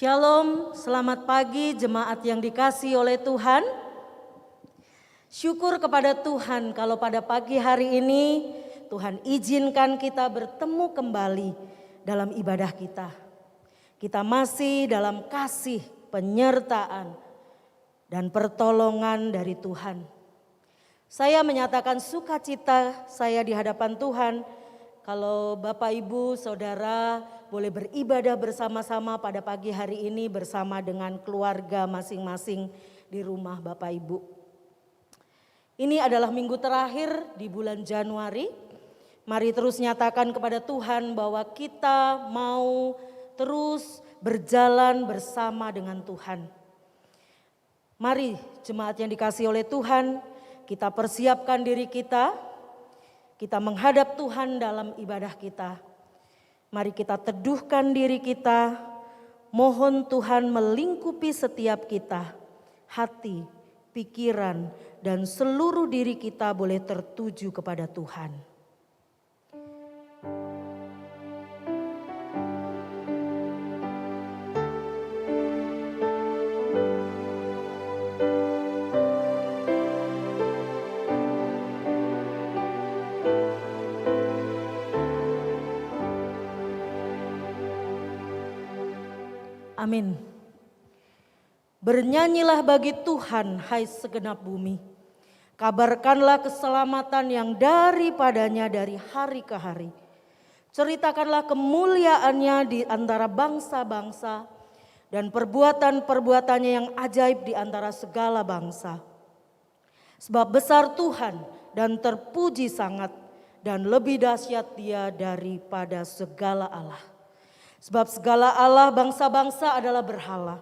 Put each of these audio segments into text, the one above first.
Shalom, selamat pagi jemaat yang dikasihi oleh Tuhan. Syukur kepada Tuhan kalau pada pagi hari ini Tuhan izinkan kita bertemu kembali dalam ibadah kita. Kita masih dalam kasih, penyertaan, dan pertolongan dari Tuhan. Saya menyatakan sukacita saya di hadapan Tuhan kalau Bapak Ibu Saudara boleh beribadah bersama-sama pada pagi hari ini bersama dengan keluarga masing-masing di rumah Bapak Ibu. Ini adalah minggu terakhir di bulan Januari. Mari terus nyatakan kepada Tuhan bahwa kita mau terus berjalan bersama dengan Tuhan. Mari jemaat yang dikasihi oleh Tuhan, kita persiapkan diri kita menghadap Tuhan dalam ibadah kita. Mari kita teduhkan diri kita, mohon Tuhan melingkupi setiap kita, hati, pikiran, dan seluruh diri kita boleh tertuju kepada Tuhan. Amin. Bernyanyilah bagi Tuhan, hai segenap bumi. Kabarkanlah keselamatan yang daripadanya dari hari ke hari. Ceritakanlah kemuliaannya di antara bangsa-bangsa dan perbuatan-perbuatannya yang ajaib di antara segala bangsa. Sebab besar Tuhan dan terpuji sangat dan lebih dahsyat Dia daripada segala Allah. Sebab segala Allah bangsa-bangsa adalah berhala,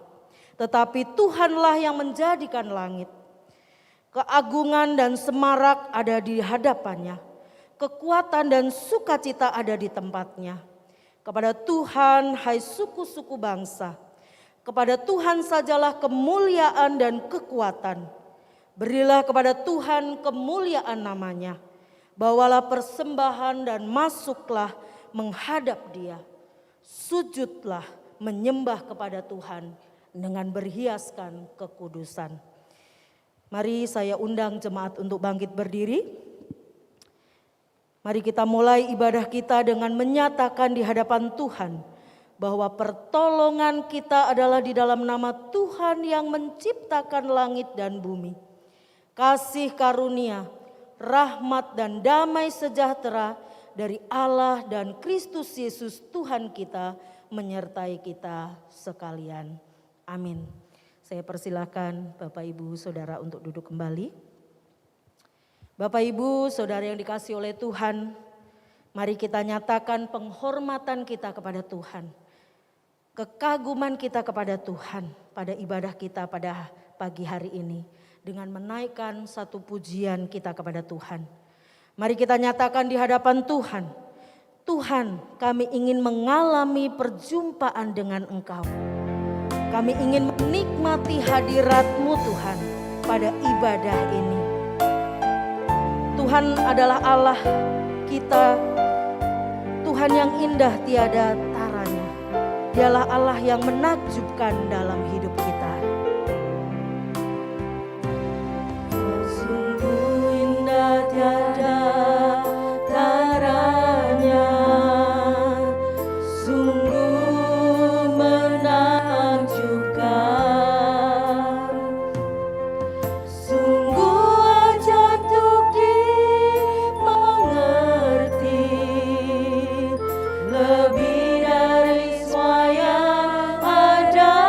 tetapi Tuhanlah yang menjadikan langit. Keagungan dan semarak ada di hadapannya, kekuatan dan sukacita ada di tempatnya. Kepada Tuhan hai suku-suku bangsa, kepada Tuhan sajalah kemuliaan dan kekuatan. Berilah kepada Tuhan kemuliaan namanya, bawalah persembahan dan masuklah menghadap Dia. Sujudlah menyembah kepada Tuhan dengan berhiaskan kekudusan. Mari saya undang jemaat untuk bangkit berdiri. Mari kita mulai ibadah kita dengan menyatakan di hadapan Tuhan bahwa pertolongan kita adalah di dalam nama Tuhan yang menciptakan langit dan bumi. Kasih karunia, rahmat dan damai sejahtera dari Allah dan Kristus Yesus Tuhan kita menyertai kita sekalian. Amin. Saya persilakan Bapak Ibu Saudara untuk duduk kembali. Bapak Ibu Saudara yang dikasihi oleh Tuhan, mari kita nyatakan penghormatan kita kepada Tuhan. Kekaguman kita kepada Tuhan pada ibadah kita pada pagi hari ini dengan menaikkan satu pujian kita kepada Tuhan. Mari kita nyatakan di hadapan Tuhan. Tuhan, kami ingin mengalami perjumpaan dengan Engkau. Kami ingin menikmati hadirat-Mu Tuhan pada ibadah ini. Tuhan adalah Allah kita, Tuhan yang indah tiada taranya. Dialah Allah yang menakjubkan dalam hidup kita. Sungguh indah tiada taranya, sungguh menakjubkan, sungguh ajaib untuk dimengerti, lebih dari semua yang ada.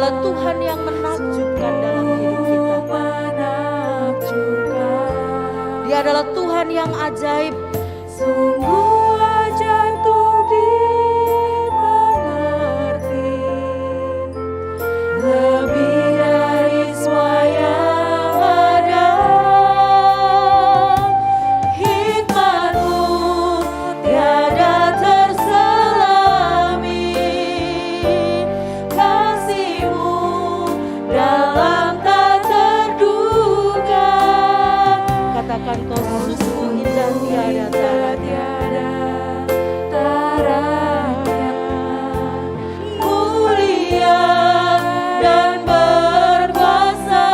adalah Tuhan yang menakjubkan dalam hidup kita. Dia adalah Tuhan yang ajaib. Sungguh ajaib untuk dimengerti, lebih dari semua yang ada. Hikmat-Mu tiada terselami, kasih-Mu dalam tak terduga. Katakan kau sungguh indah tiada taranya, mulia dan berkuasa.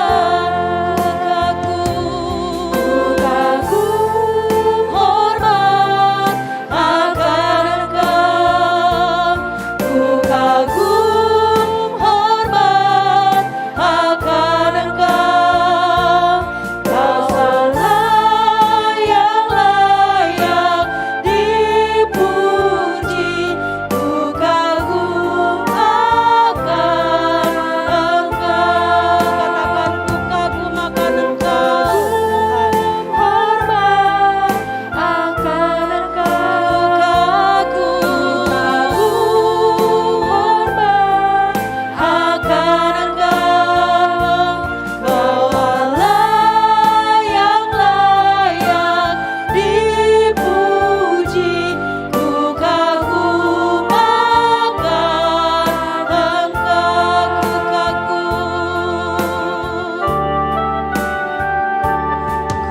Kagum hormat akan Engkau, ku kagum hormat akan Engkau. Kau salah yang layak dipuji, ku kagum akan Engkau. Katakan ku kagum akan Engkau, Tuhan. Hormat akan Engkau, hormat akan Engkau. Kau Allah yang layak dipuji, ku kagum akan Engkau.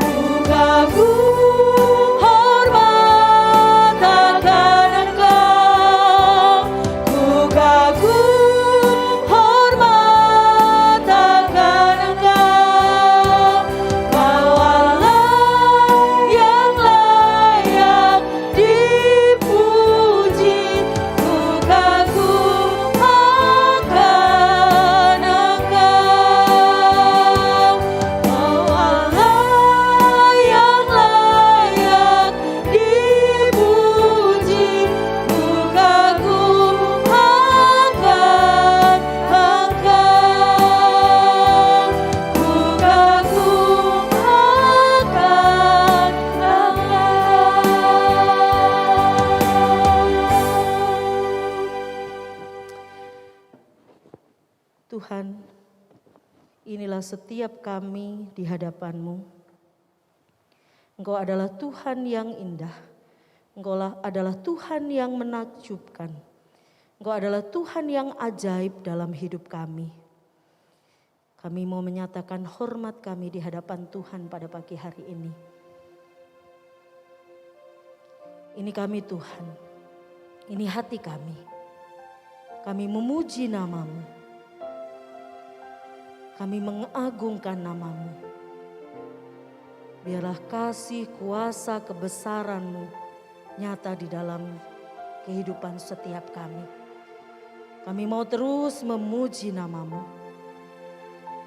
Ku kagum hormat akan Engkau, ku kagum hormat akan Engkau. Kau Allah yang layak dipuji, ku kagum akan Engkau. Kau Allah yang layak dipuji, ku kagum akan Engkau. Ku kagum akan Engkau. Tuhan, inilah setiap kami di hadapan-Mu. Engkau adalah Tuhan yang indah. Engkau adalah Tuhan yang menakjubkan. Engkau adalah Tuhan yang ajaib dalam hidup kami. Kami mau menyatakan hormat kami di hadapan Tuhan pada pagi hari ini. Ini kami Tuhan, ini hati kami. Kami memuji nama-Mu. Kami mengagungkan nama-Mu. Biarlah kasih, kuasa, kebesaran-Mu nyata di dalam kehidupan setiap kami. Kami mau terus memuji nama-Mu.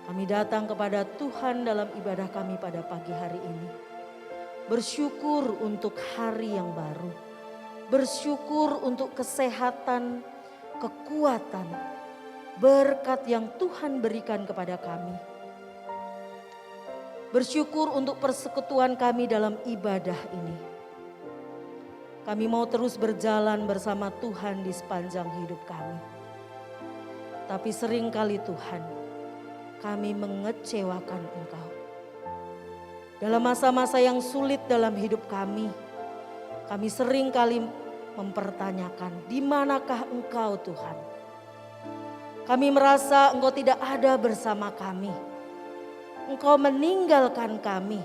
Kami datang kepada Tuhan dalam ibadah kami pada pagi hari ini. Bersyukur untuk hari yang baru. Bersyukur untuk kesehatan, kekuatan, berkat yang Tuhan berikan kepada kami. Bersyukur untuk persekutuan kami dalam ibadah ini. Kami mau terus berjalan bersama Tuhan di sepanjang hidup kami. Tapi seringkali Tuhan, kami mengecewakan Engkau. Dalam masa-masa yang sulit dalam hidup kami seringkali mempertanyakan, di manakah Engkau Tuhan? Kami merasa Engkau tidak ada bersama kami. Engkau meninggalkan kami.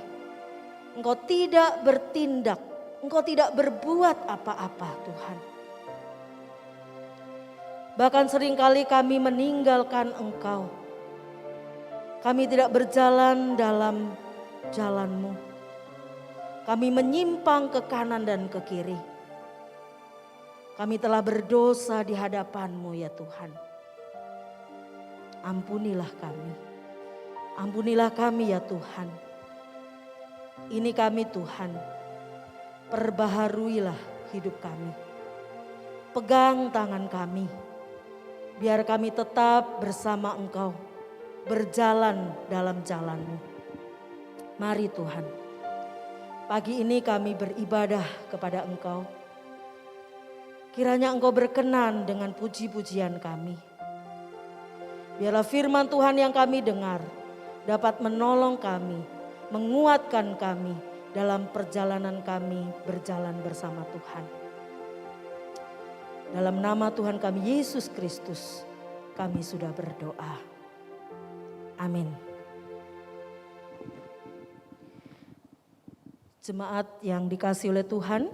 Engkau tidak bertindak. Engkau tidak berbuat apa-apa Tuhan. Bahkan seringkali kami meninggalkan Engkau. Kami tidak berjalan dalam jalan-Mu. Kami menyimpang ke kanan dan ke kiri. Kami telah berdosa di hadapan-Mu ya Tuhan. Ampunilah kami. Ampunilah kami ya Tuhan. Ini kami Tuhan. Perbaharuilah hidup kami. Pegang tangan kami. Biar kami tetap bersama Engkau, berjalan dalam jalan-Mu. Mari Tuhan, pagi ini kami beribadah kepada Engkau. Kiranya Engkau berkenan dengan puji-pujian kami. Biarlah firman Tuhan yang kami dengar dapat menolong kami, menguatkan kami dalam perjalanan kami berjalan bersama Tuhan. Dalam nama Tuhan kami Yesus Kristus, kami sudah berdoa. Amin. Jemaat yang dikasihi oleh Tuhan,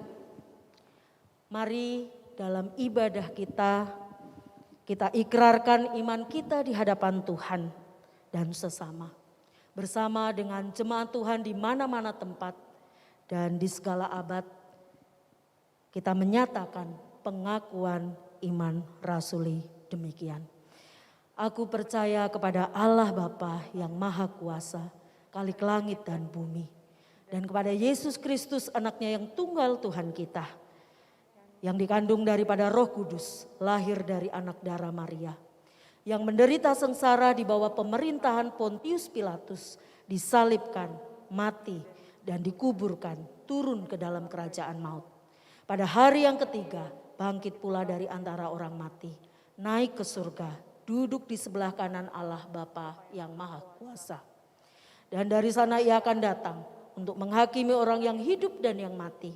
mari dalam ibadah kita ikrarkan iman kita di hadapan Tuhan dan sesama. Bersama dengan jemaat Tuhan di mana-mana tempat dan di segala abad, kita menyatakan pengakuan iman rasuli demikian. Aku percaya kepada Allah Bapa yang Maha Kuasa, Khalik langit dan bumi. Dan kepada Yesus Kristus anaknya yang tunggal Tuhan kita, yang dikandung daripada Roh Kudus, lahir dari anak darah Maria, yang menderita sengsara di bawah pemerintahan Pontius Pilatus, disalibkan, mati, dan dikuburkan, turun ke dalam kerajaan maut. Pada hari yang ketiga, bangkit pula dari antara orang mati, naik ke surga, duduk di sebelah kanan Allah Bapa yang Maha Kuasa. Dan dari sana ia akan datang untuk menghakimi orang yang hidup dan yang mati.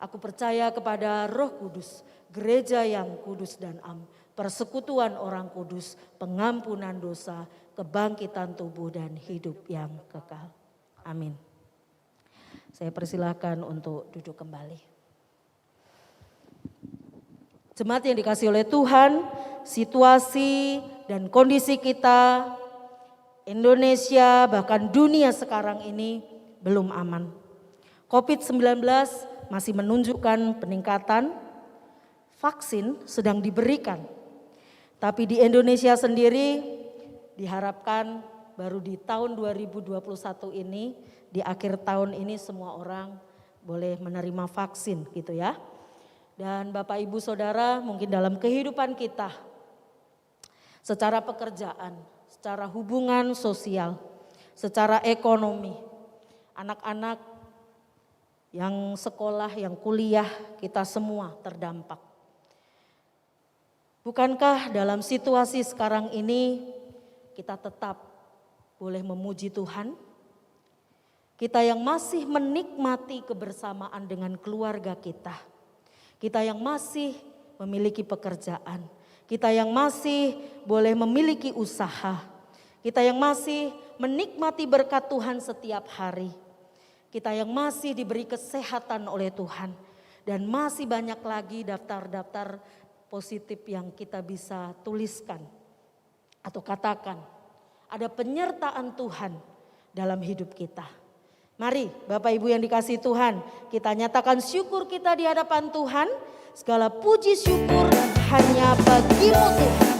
Aku percaya kepada Roh Kudus, gereja yang kudus dan am, persekutuan orang kudus, pengampunan dosa, kebangkitan tubuh dan hidup yang kekal. Amin. Saya persilahkan untuk duduk kembali. Jemaat yang dikasihi oleh Tuhan, situasi dan kondisi kita, Indonesia bahkan dunia sekarang ini belum aman. COVID-19 masih menunjukkan peningkatan, vaksin sedang diberikan. Tapi di Indonesia sendiri diharapkan baru di tahun 2021 ini, di akhir tahun ini semua orang boleh menerima vaksin gitu ya. Dan Bapak Ibu Saudara mungkin dalam kehidupan kita, secara pekerjaan, secara hubungan sosial, secara ekonomi, anak-anak yang sekolah, yang kuliah, kita semua terdampak. Bukankah dalam situasi sekarang ini kita tetap boleh memuji Tuhan? Kita yang masih menikmati kebersamaan dengan keluarga kita. Kita yang masih memiliki pekerjaan. Kita yang masih boleh memiliki usaha. Kita yang masih menikmati berkat Tuhan setiap hari. Kita yang masih diberi kesehatan oleh Tuhan. Dan masih banyak lagi daftar-daftar positif yang kita bisa tuliskan atau katakan. Ada penyertaan Tuhan dalam hidup kita. Mari Bapak Ibu yang dikasihi Tuhan, kita nyatakan syukur kita di hadapan Tuhan. Segala puji syukur hanya bagimu Tuhan.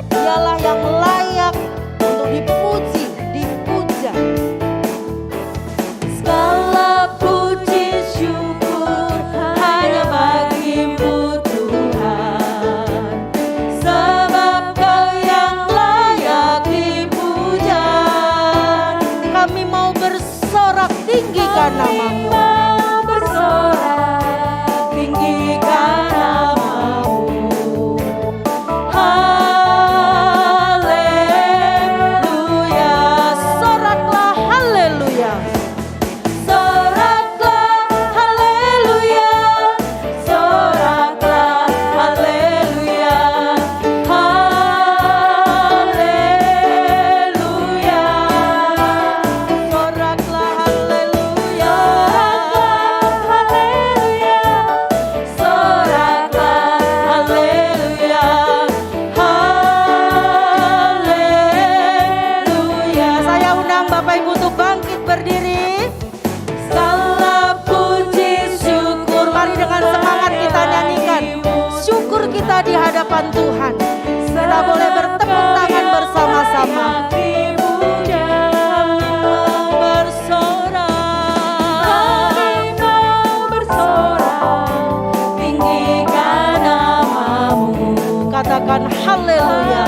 Dialah yang layak untuk dipuji, dipuja. Segala puji syukur hanya bagimu Tuhan, sebab Kau yang layak dipuja. Kami mau bersorak tinggikan nama-Mu. Bersorak tinggikan nama-Mu. Haleluya. Soraklah haleluya. Soraklah haleluya. Soraklah haleluya. Haleluya. Soraklah haleluya. katakan haleluya.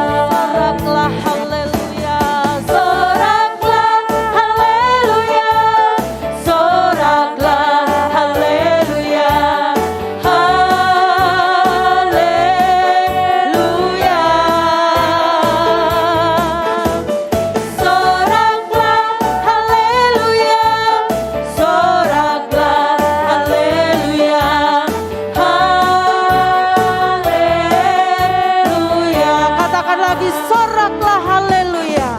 Soraklah haleluya. Soraklah haleluya, soraklah haleluya, haleluya. Soraklah haleluya, soraklah haleluya, haleluya. Katakan lagi soraklah haleluya.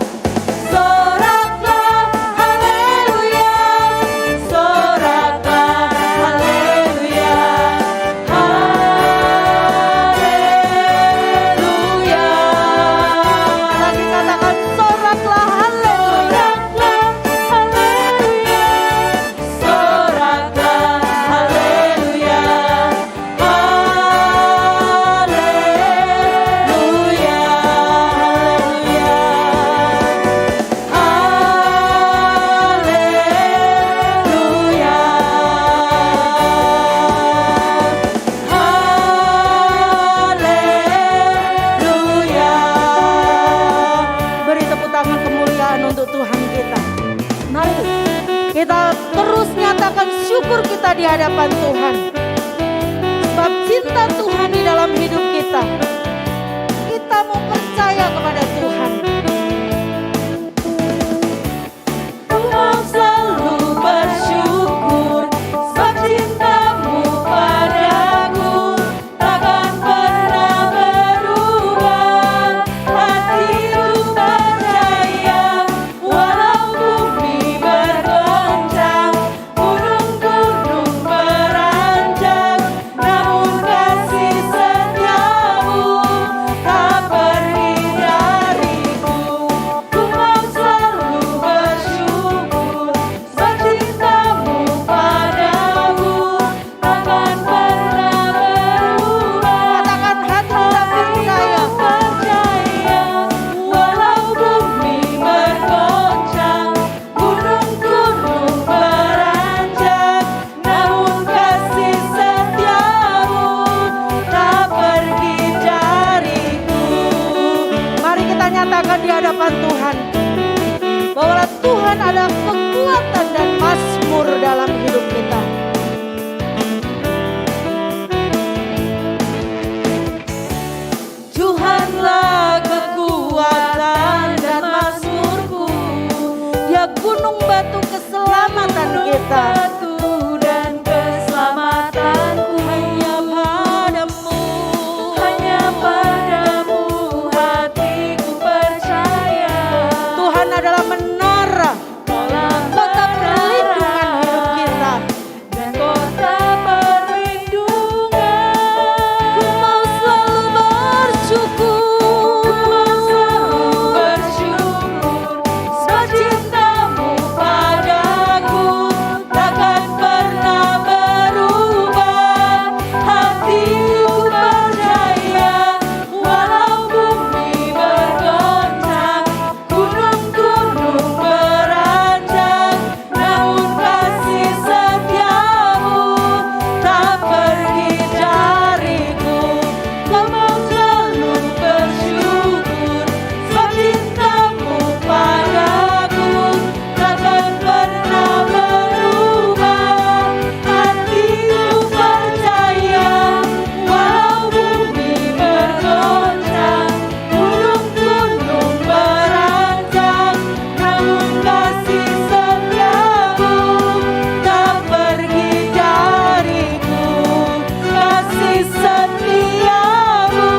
Soraklah haleluya, soraklah haleluya, haleluya. Lagi katakan soraklah haleluya. Soraklah haleluya, haleluya, haleluya. Beri tepuk tangan kemuliaan untuk Tuhan kita. Mari kita terus nyatakan syukur kita di hadapan Tuhan. Sebab cinta Tuhan di dalam hidup kita. Kita mau percaya kepada Tuhan. Ku mau selalu bersyukur sebab cintamu padaku takkan pernah berubah. Hatiku percaya walau bumi bergoncang, gunung-gunung beranjak, namun kasih setiamu tak pergi dariku. Ku mau selalu bersyukur sebab cintamu padaku takkan pernah berubah. Katakan hati kita percaya. Percaya walau bumi bergoncang, gunung-gunung beranjak, namun kasih setiamu tak pergi dariku. Mari kita nyatakan di hadapan Tuhan. Bahwa Tuhan ada kekuatan dan mazmur dalam hidup kita. Tuhanlah kekuatan dan mazmurku, Dia gunung batu keselamatan kita. batu dan keselamatanku. Hanya padamu. Hanya padamu hatiku percaya. Tuhan adalah menara, Kaulah kota perlindungan hidup kita. dan kota perlindungan. Ku mau selalu bersyukur. Bersyukur sebab cintamu padaku takkan pernah berubah. Hatiku percaya walau bumi bergoncang, gunung-gunung beranjak, namun kasih setiamu tak pergi dariku. Kau mau selalu bersyukur sebab cintamu padaku takkan pernah berubah. Hatiku percaya walau bumi bergoncang, gunung-gunung beranjak, namun kasih setiamu tak pergi dariku. Kasih setiamu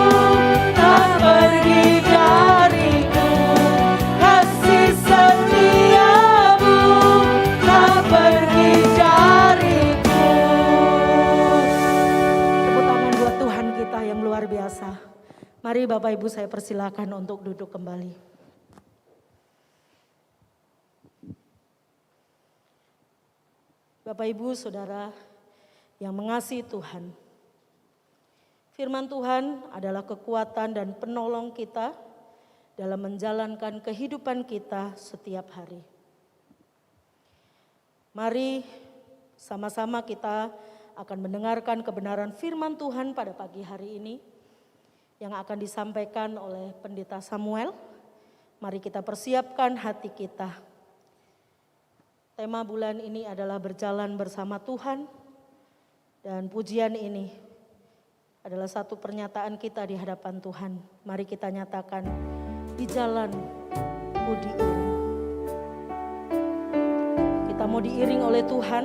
tak pergi dariku. Kasih setiamu tak pergi dariku. Tepuk tangan buat Tuhan kita yang luar biasa. Mari Bapak Ibu saya persilakan untuk duduk kembali. Bapak Ibu Saudara yang mengasihi Tuhan. Firman Tuhan adalah kekuatan dan penolong kita dalam menjalankan kehidupan kita setiap hari. Mari sama-sama kita akan mendengarkan kebenaran firman Tuhan pada pagi hari ini yang akan disampaikan oleh Pendeta Samuel. Mari kita persiapkan hati kita. Tema bulan ini adalah berjalan bersama Tuhan, dan pujian ini adalah satu pernyataan kita di hadapan Tuhan. Mari kita nyatakan, di jalan ku diiring. Kita mau diiring oleh Tuhan.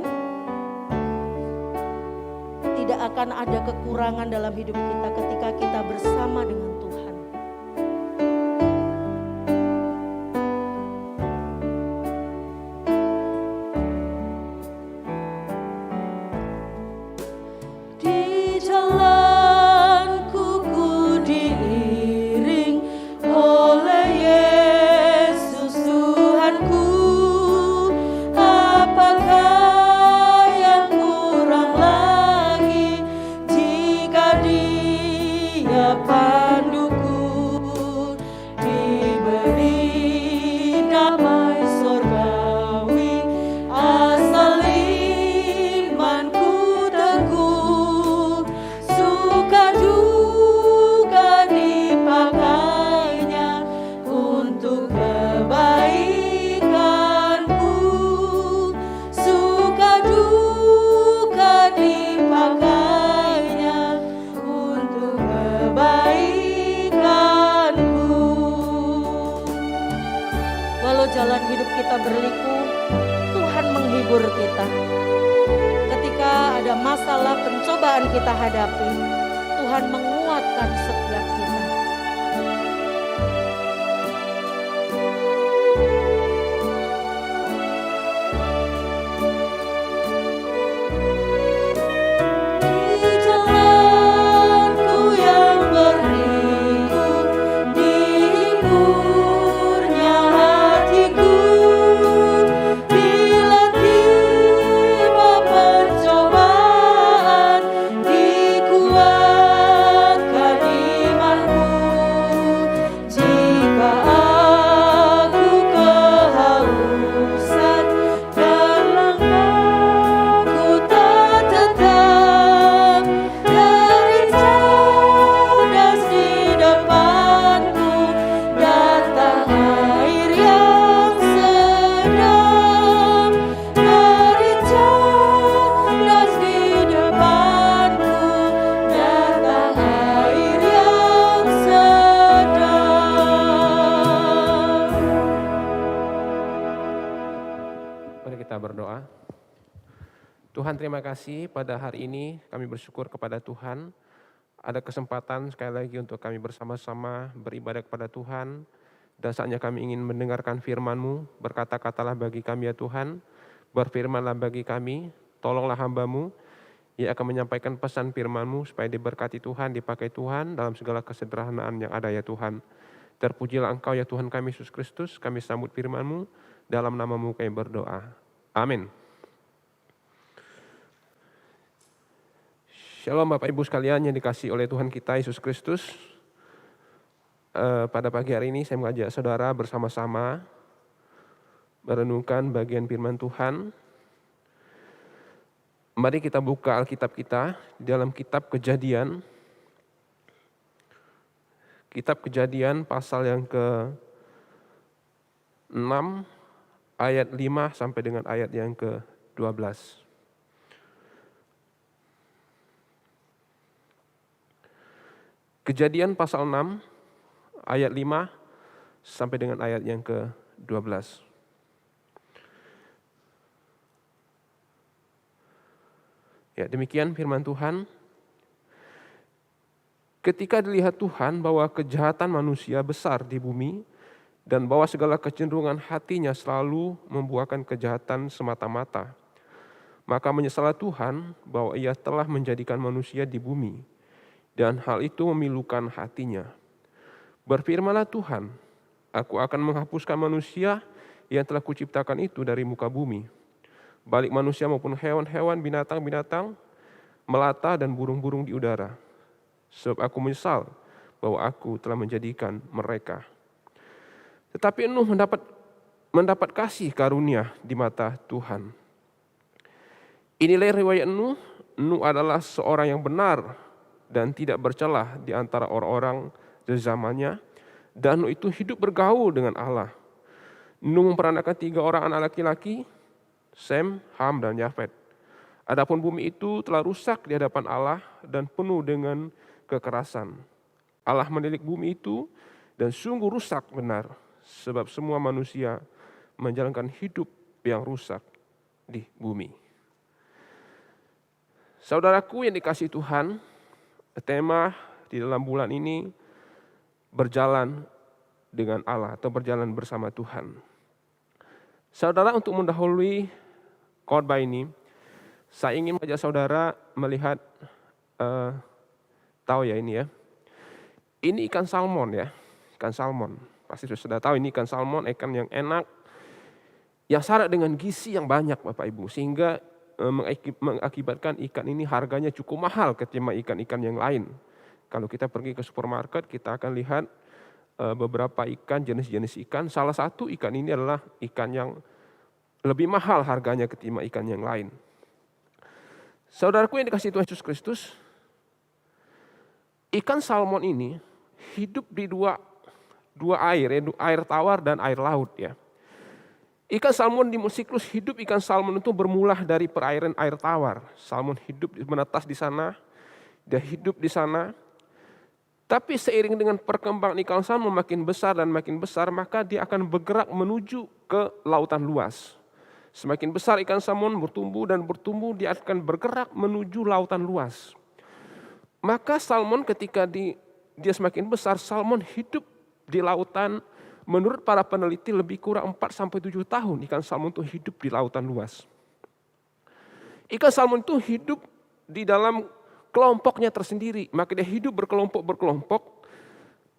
Tidak akan ada kekurangan dalam hidup kita ketika kita bersama dengan Tuhan. Di jalanku ku diiring oleh Yesus Tuhanku. Apakah yang kurang lagi jika Dia panduku? Diberi damai sorgawi, asal imanku teguh. Suka duka dipakainya untuk kebaikanku. Suka duka dipakainya untuk kebaikanku. Walau jalan hidup kita berliku, Tuhan menghibur kita. Ketika ada masalah pencobaan kita hadapi, Tuhan menguatkan setiap kita. Di jalanku yang berliku, dihiburnya hatiku. Bila tiba pencobaan, dikuatkan imanku. Jika aku kehausan dan langkahku tak tetap, dari cerdas di depanku datang air yang sedap. Dari cerdas di depanku datang air yang sedap. Mari kita berdoa. Tuhan, terima kasih pada hari ini kami bersyukur kepada Tuhan. Ada kesempatan sekali lagi untuk kami bersama-sama beribadah kepada Tuhan. Dan saatnya kami ingin mendengarkan firman-Mu. Berkata-katalah bagi kami ya Tuhan. Berfirmanlah bagi kami. Tolonglah hamba-Mu yang akan menyampaikan pesan firman-Mu supaya diberkati Tuhan, dipakai Tuhan dalam segala kesederhanaan yang ada ya Tuhan. Terpujilah Engkau ya Tuhan kami Yesus Kristus. Kami sambut firman-Mu. Dalam nama-Mu kami berdoa. Amin. Shalom Bapak Ibu sekalian yang dikasihi oleh Tuhan kita Yesus Kristus. Pada pagi hari ini saya mengajak saudara bersama-sama merenungkan bagian firman Tuhan. Mari kita buka Alkitab kita di dalam kitab Kejadian. Kitab Kejadian pasal yang ke-6 ayat 5 sampai dengan ayat yang ke-12. Kejadian pasal 6 ayat 5 sampai dengan ayat yang ke-12. Ya, demikian firman Tuhan. Ketika dilihat Tuhan bahwa kejahatan manusia besar di bumi dan bahwa segala kecenderungan hatinya selalu membuahkan kejahatan semata-mata, maka menyesallah Tuhan bahwa Ia telah menjadikan manusia di bumi. Dan hal itu memilukan hatinya. Berfirmanlah Tuhan, aku akan menghapuskan manusia yang telah kuciptakan itu dari muka bumi. Baik manusia maupun hewan-hewan, binatang-binatang, melata dan burung-burung di udara. Sebab aku menyesal bahwa aku telah menjadikan mereka. Tetapi Nuh mendapat kasih karunia di mata Tuhan. Inilah riwayat Nuh Nuh adalah seorang yang benar dan tidak bercelah di antara orang-orang dari zamannya. Dan Nuh itu hidup bergaul dengan Allah. Nuh memperanakan 3 orang anak laki-laki, Sem, Ham, dan Yafet. Adapun bumi itu telah rusak di hadapan Allah dan penuh dengan kekerasan. Allah menilik bumi itu dan sungguh rusak benar, sebab semua manusia menjalankan hidup yang rusak di bumi. Saudaraku yang dikasihi Tuhan, tema di dalam bulan ini berjalan dengan Allah atau berjalan bersama Tuhan. Saudara, untuk mendahului khotbah ini, saya ingin mengajak saudara melihat, tahu ya ini ya, ini ikan salmon ya, ikan salmon. Pasti sudah tahu ini ikan salmon, ikan yang enak, yang syarat dengan gizi yang banyak Bapak Ibu, sehingga mengakibatkan ikan ini harganya cukup mahal ketimbang ikan-ikan yang lain. Kalau kita pergi ke supermarket, kita akan lihat beberapa ikan, jenis-jenis ikan. Salah satu ikan ini adalah ikan yang lebih mahal harganya ketimbang ikan yang lain. Saudaraku yang dikasihi Tuhan Yesus Kristus, ikan salmon ini hidup di dua air, air tawar dan air laut ya. Ikan salmon di siklus hidup ikan salmon itu bermula dari perairan air tawar. Salmon hidup menetas di sana, dia hidup di sana. Tapi seiring dengan perkembangan ikan salmon makin besar dan makin besar, maka dia akan bergerak menuju ke lautan luas. Semakin besar ikan salmon bertumbuh dan bertumbuh, dia akan bergerak menuju lautan luas. Maka salmon ketika dia semakin besar, salmon hidup di lautan. Menurut para peneliti lebih kurang 4-7 tahun ikan salmon itu hidup di lautan luas. Ikan salmon itu hidup di dalam kelompoknya tersendiri, maka dia hidup berkelompok.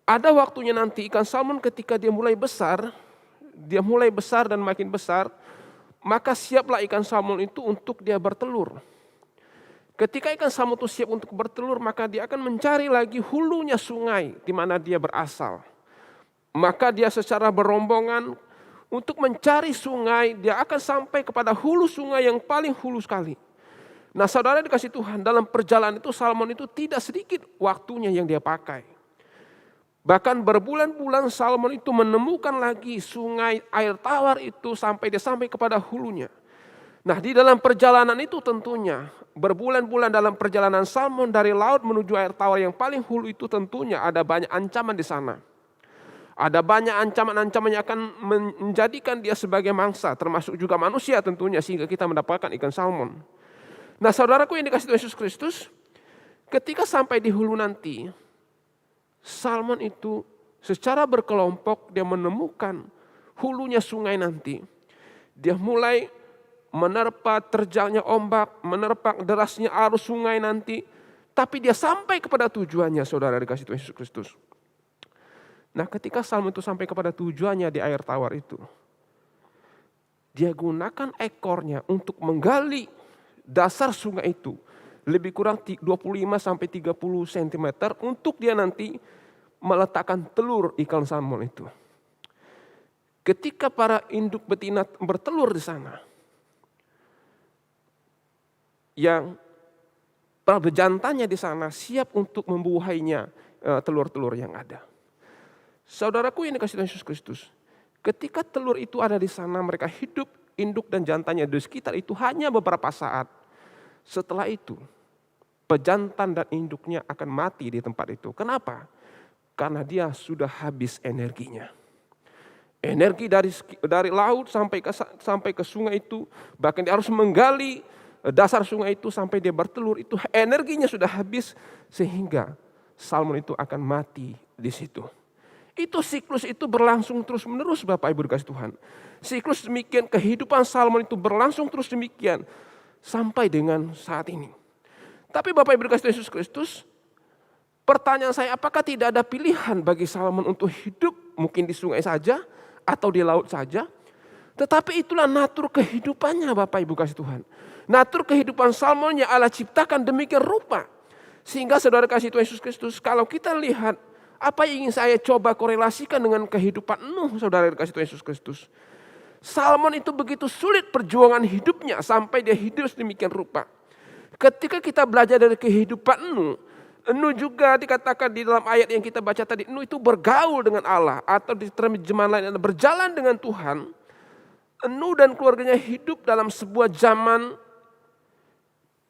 Ada waktunya nanti ikan salmon ketika dia mulai besar dan makin besar, maka siaplah ikan salmon itu untuk dia bertelur. Ketika ikan salmon itu siap untuk bertelur, maka dia akan mencari lagi hulunya sungai di mana dia berasal. Maka dia secara berombongan untuk mencari sungai, dia akan sampai kepada hulu sungai yang paling hulu sekali. Nah, saudara dikasih Tuhan, dalam perjalanan itu salmon itu tidak sedikit waktunya yang dia pakai. Bahkan berbulan-bulan salmon itu menemukan lagi sungai air tawar itu sampai dia sampai kepada hulunya. Nah, di dalam perjalanan itu tentunya berbulan-bulan dalam perjalanan salmon dari laut menuju air tawar yang paling hulu itu tentunya ada banyak ancaman di sana. Ada banyak ancaman-ancaman yang akan menjadikan dia sebagai mangsa, termasuk juga manusia tentunya, sehingga kita mendapatkan ikan salmon. Nah, saudaraku yang dikasihi Tuhan Yesus Kristus, ketika sampai di hulu nanti, salmon itu secara berkelompok dia menemukan hulunya sungai nanti. Dia mulai menerpa terjalnya ombak, menerpa derasnya arus sungai nanti, tapi dia sampai kepada tujuannya, saudara dikasihi Tuhan Yesus Kristus. Nah, ketika salmon itu sampai kepada tujuannya di air tawar itu, dia gunakan ekornya untuk menggali dasar sungai itu lebih kurang 25-30 cm untuk dia nanti meletakkan telur ikan salmon itu. Ketika para induk betina bertelur di sana, yang para bejantannya di sana siap untuk membuahainya telur-telur yang ada. Saudaraku yang dikasihi Tuhan Yesus Kristus, ketika telur itu ada di sana, mereka hidup, induk dan jantannya di sekitar itu hanya beberapa saat. Setelah itu, pejantan dan induknya akan mati di tempat itu. Kenapa? Karena dia sudah habis energinya. Energi dari laut sampai ke sungai itu, bahkan dia harus menggali dasar sungai itu sampai dia bertelur, itu energinya sudah habis sehingga salmon itu akan mati di situ. Itu siklus itu berlangsung terus menerus Bapak Ibu dikasihi Tuhan. Siklus demikian, kehidupan salmon itu berlangsung terus demikian sampai dengan saat ini. Tapi Bapak Ibu dikasihi Yesus Kristus, pertanyaan saya, apakah tidak ada pilihan bagi salmon untuk hidup mungkin di sungai saja atau di laut saja? Tetapi itulah natur kehidupannya Bapak Ibu kasih Tuhan. Natur kehidupan salmon yang Allah ciptakan demikian rupa. Sehingga saudara kasih Tuhan Yesus Kristus, kalau kita lihat apa yang ingin saya coba korelasikan dengan kehidupan Nuh, saudara kasih Tuhan Yesus Kristus. Salmon itu begitu sulit perjuangan hidupnya sampai dia hidup sedemikian rupa. Ketika kita belajar dari kehidupan Nuh juga dikatakan di dalam ayat yang kita baca tadi, Nuh itu bergaul dengan Allah, atau di terjemahan lain berjalan dengan Tuhan. Nuh dan keluarganya hidup dalam sebuah zaman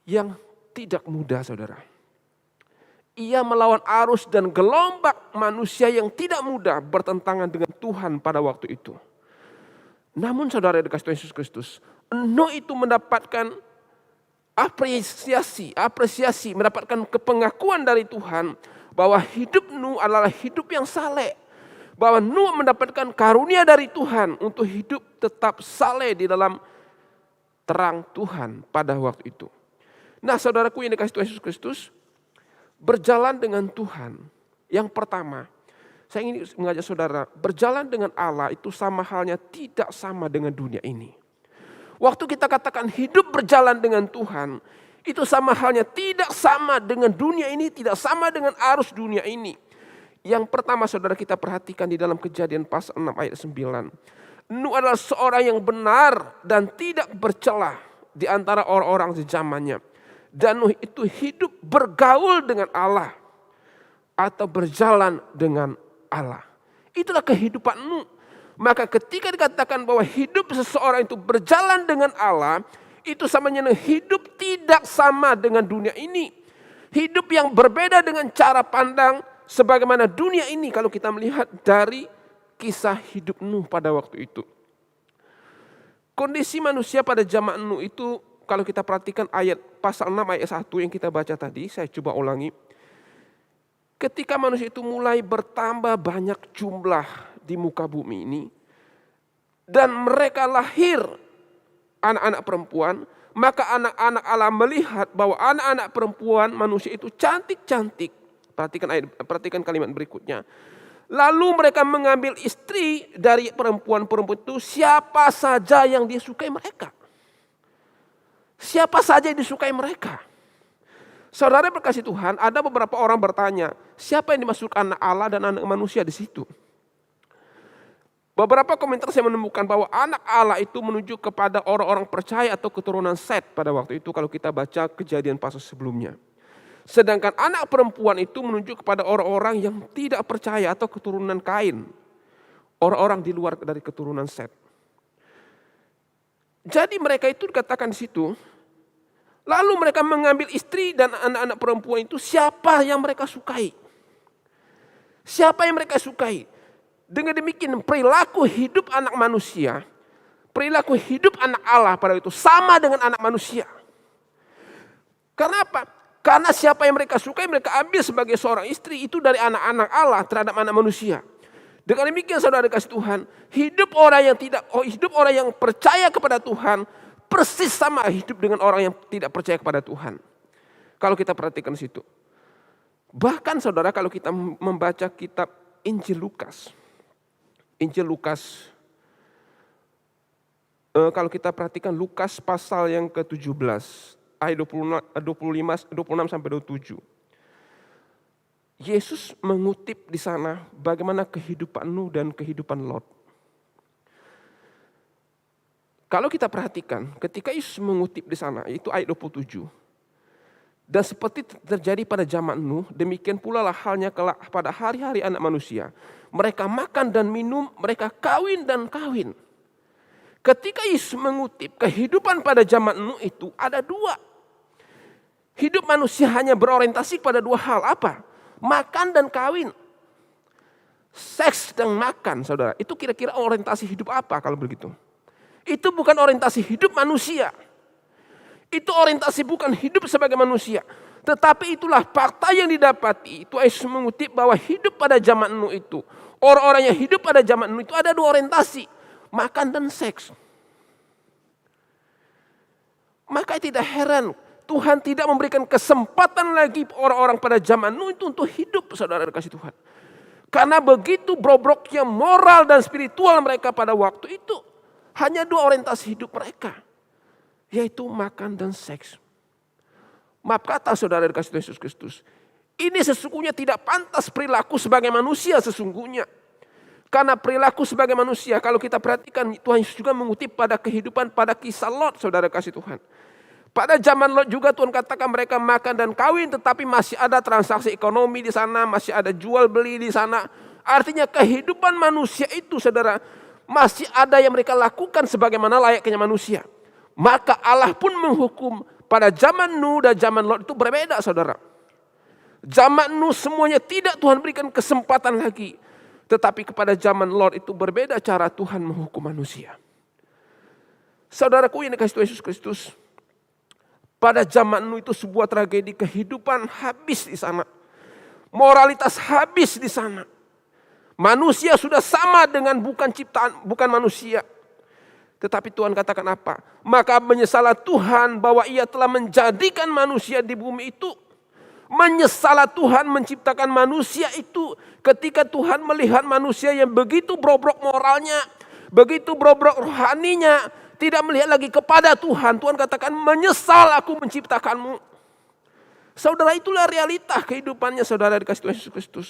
yang tidak mudah, saudara. Ia melawan arus dan gelombang manusia yang tidak mudah bertentangan dengan Tuhan pada waktu itu. Namun saudara dikasih Tuhan Yesus Kristus, Nuh itu mendapatkan apresiasi, mendapatkan kepengakuan dari Tuhan bahwa hidup Nuh adalah hidup yang saleh. Bahwa Nuh mendapatkan karunia dari Tuhan untuk hidup tetap saleh di dalam terang Tuhan pada waktu itu. Nah, saudaraku yang dikasih Tuhan Yesus Kristus, berjalan dengan Tuhan. Yang pertama, saya ingin mengajak saudara, berjalan dengan Allah itu sama halnya tidak sama dengan dunia ini. Waktu kita katakan hidup berjalan dengan Tuhan, itu sama halnya tidak sama dengan dunia ini, tidak sama dengan arus dunia ini. Yang pertama saudara kita perhatikan di dalam Kejadian pasal 6 ayat 9. Nuh adalah seorang yang benar dan tidak bercelah di antara orang-orang di zamannya. Dan Nuh itu hidup bergaul dengan Allah atau berjalan dengan Allah. Itulah kehidupan Nuh. Maka ketika dikatakan bahwa hidup seseorang itu berjalan dengan Allah, itu samanya hidup tidak sama dengan dunia ini. Hidup yang berbeda dengan cara pandang sebagaimana dunia ini kalau kita melihat dari kisah hidup Nuh pada waktu itu. Kondisi manusia pada zaman Nuh itu kalau kita perhatikan ayat pasal 6 ayat 1 yang kita baca tadi, saya coba ulangi. Ketika manusia itu mulai bertambah banyak jumlah di muka bumi ini, dan mereka lahir anak-anak perempuan, maka anak-anak Allah melihat bahwa anak-anak perempuan manusia itu cantik-cantik. Perhatikan kalimat berikutnya. Lalu mereka mengambil istri dari perempuan-perempuan itu siapa saja yang disukai mereka. Siapa saja yang disukai mereka. Saudara berkasih Tuhan, ada beberapa orang bertanya, siapa yang dimasukkan anak Allah dan anak manusia di situ? Beberapa komentar saya menemukan bahwa anak Allah itu menuju kepada orang-orang percaya atau keturunan Set pada waktu itu kalau kita baca Kejadian pasal sebelumnya. Sedangkan anak perempuan itu menuju kepada orang-orang yang tidak percaya atau keturunan Kain. Orang-orang di luar dari keturunan Set. Jadi mereka itu dikatakan di situ. Lalu mereka mengambil istri dan anak-anak perempuan itu siapa yang mereka sukai. Siapa yang mereka sukai. Dengan demikian perilaku hidup anak manusia. Perilaku hidup anak Allah pada itu sama dengan anak manusia. Karena apa? Karena siapa yang mereka sukai mereka ambil sebagai seorang istri itu dari anak-anak Allah terhadap anak manusia. Dengan demikian saudara kasih Tuhan, hidup orang yang percaya kepada Tuhan persis sama hidup dengan orang yang tidak percaya kepada Tuhan. Kalau kita perhatikan situ. Bahkan saudara kalau kita membaca kitab Injil Lukas. Kalau kita perhatikan Lukas pasal yang ke-17. Ayat 26 sampai 27. Yesus mengutip di sana bagaimana kehidupan Nuh dan kehidupan Lot. Kalau kita perhatikan ketika Yesus mengutip di sana itu ayat 27. Dan seperti terjadi pada zaman Nuh, demikian pula lah halnya kelak pada hari-hari anak manusia. Mereka makan dan minum, mereka kawin dan kawin. Ketika Yesus mengutip kehidupan pada zaman Nuh itu ada dua. Hidup manusia hanya berorientasi pada dua hal. Apa? Makan dan kawin. Seks dan makan, saudara. Itu kira-kira orientasi hidup apa kalau begitu? Itu bukan orientasi hidup manusia. Itu orientasi bukan hidup sebagai manusia. Tetapi itulah fakta yang didapati. Itu Yesus mengutip bahwa hidup pada zaman Nuh itu. Orang-orang yang hidup pada zaman Nuh itu ada dua orientasi. Makan dan seks. Maka tidak heran. Tuhan tidak memberikan kesempatan lagi orang-orang pada zaman Nuh itu untuk hidup, saudara kasih Tuhan. Karena begitu bobroknya moral dan spiritual mereka pada waktu itu. Hanya dua orientasi hidup mereka. Yaitu makan dan seks. Maaf kata saudara kasih Tuhan Yesus Kristus. Ini sesungguhnya tidak pantas perilaku sebagai manusia sesungguhnya. Karena perilaku sebagai manusia kalau kita perhatikan Tuhan Yesus juga mengutip pada kehidupan pada kisah Lot saudara kasih Tuhan. Pada zaman Lot juga Tuhan katakan mereka makan dan kawin, tetapi masih ada transaksi ekonomi di sana, masih ada jual beli di sana. Artinya kehidupan manusia itu saudara, masih ada yang mereka lakukan sebagaimana layaknya manusia. Maka Allah pun menghukum pada zaman Nuh dan zaman Lot itu berbeda saudara. Zaman Nuh semuanya tidak Tuhan berikan kesempatan lagi. Tetapi kepada zaman Lot itu berbeda cara Tuhan menghukum manusia. Saudaraku yang dikasihi Tuhan Yesus Kristus, pada zaman Nuh itu sebuah tragedi, kehidupan habis di sana. Moralitas habis di sana. Manusia sudah sama dengan bukan ciptaan, bukan manusia. Tetapi Tuhan katakan apa? Maka menyesalah Tuhan bahwa ia telah menjadikan manusia di bumi itu. Menyesalah Tuhan menciptakan manusia itu ketika Tuhan melihat manusia yang begitu bobrok moralnya, begitu bobrok rohaninya, tidak melihat lagi kepada Tuhan. Tuhan katakan menyesal aku menciptakanmu. Saudara, itulah realita kehidupannya saudara dikasihi Tuhan Yesus Kristus.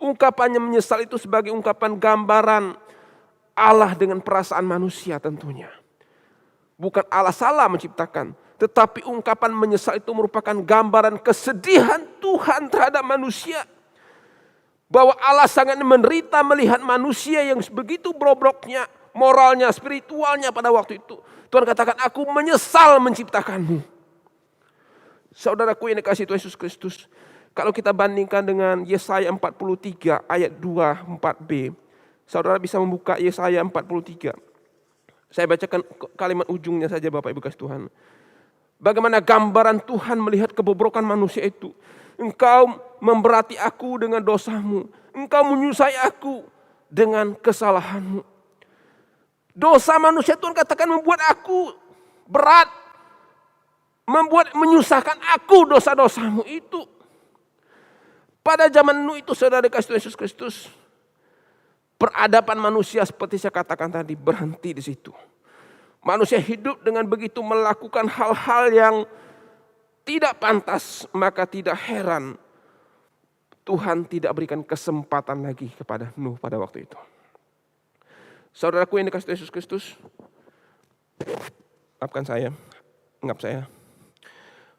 Ungkapannya menyesal itu sebagai ungkapan gambaran Allah dengan perasaan manusia tentunya. Bukan Allah salah menciptakan. Tetapi ungkapan menyesal itu merupakan gambaran kesedihan Tuhan terhadap manusia. Bahwa Allah sangat menderita melihat manusia yang begitu bobroknya, moralnya, spiritualnya pada waktu itu. Tuhan katakan, aku menyesal menciptakanmu. Saudaraku yang dikasihi Tuhan Yesus Kristus, kalau kita bandingkan dengan Yesaya 43 ayat 2, 4b, saudara bisa membuka Yesaya 43. Saya bacakan kalimat ujungnya saja Bapak Ibu kasih Tuhan. Bagaimana gambaran Tuhan melihat kebobrokan manusia itu. Engkau memberati aku dengan dosamu. Engkau menyusahai aku dengan kesalahanmu. Dosa manusia Tuhan katakan membuat aku berat. Menyusahkan aku dosa-dosamu itu. Pada zaman Nuh itu saudara dikasihi Tuhan Yesus Kristus. Peradaban manusia seperti saya katakan tadi berhenti di situ. Manusia hidup dengan begitu melakukan hal-hal yang tidak pantas, maka tidak heran Tuhan tidak berikan kesempatan lagi kepada Nuh pada waktu itu. Saudaraku yang dikasihi Yesus Kristus, maafkan saya, anggap saya.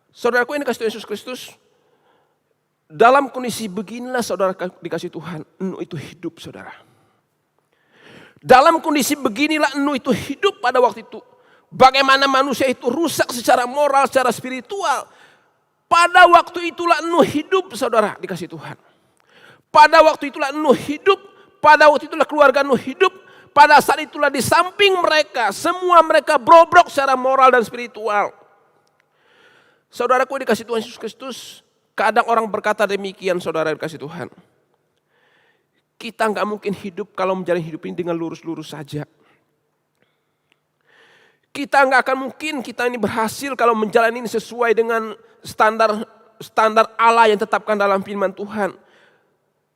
Saudaraku yang dikasihi Yesus Kristus, dalam kondisi beginilah saudara dikasihi Tuhan, Nuh itu hidup saudara. Dalam kondisi beginilah Nuh itu hidup pada waktu itu. Bagaimana manusia itu rusak secara moral, secara spiritual. Pada waktu itulah Nuh hidup saudara dikasihi Tuhan. Pada waktu itulah Nuh hidup. Pada waktu itulah keluarga Nuh hidup. Pada saat itulah di samping mereka, semua mereka bobrok secara moral dan spiritual. Saudaraku dikasihi Tuhan Yesus Kristus, kadang orang berkata demikian saudara dikasihi Tuhan. Kita nggak mungkin hidup kalau menjalani hidup ini dengan lurus-lurus saja. Kita nggak akan mungkin kita ini berhasil kalau menjalani ini sesuai dengan standar Allah yang ditetapkan dalam firman Tuhan.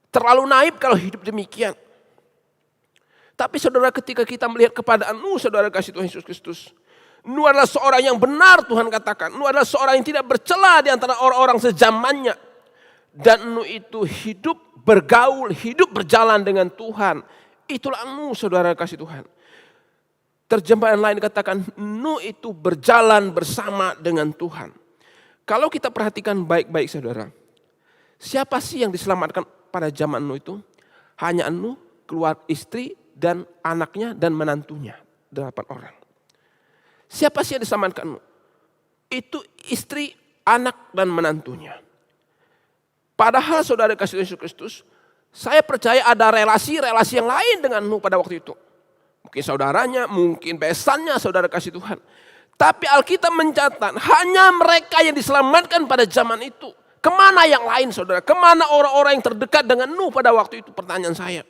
Terlalu naif kalau hidup demikian. Tapi saudara ketika kita melihat kepada Nuh, saudara kasih Tuhan Yesus Kristus. Nuh adalah seorang yang benar Tuhan katakan. Nuh adalah seorang yang tidak bercela di antara orang-orang sezamannya. Dan Nuh itu hidup bergaul, hidup berjalan dengan Tuhan. Itulah Nuh saudara kasih Tuhan. Terjemahan lain katakan Nuh itu berjalan bersama dengan Tuhan. Kalau kita perhatikan baik-baik saudara. Siapa sih yang diselamatkan pada zaman Nuh itu? Hanya Nuh, keluar istri dan anaknya dan menantunya. 8 orang. Siapa sih yang diselamatkan Nuh? Itu istri, anak dan menantunya. Padahal saudara kasih Yesus Kristus, saya percaya ada relasi-relasi yang lain dengan Nuh pada waktu itu. Mungkin saudaranya, mungkin besannya saudara kasih Tuhan. Tapi Alkitab mencatat hanya mereka yang diselamatkan pada zaman itu. Kemana yang lain saudara? Kemana orang-orang yang terdekat dengan Nuh pada waktu itu? Pertanyaan saya.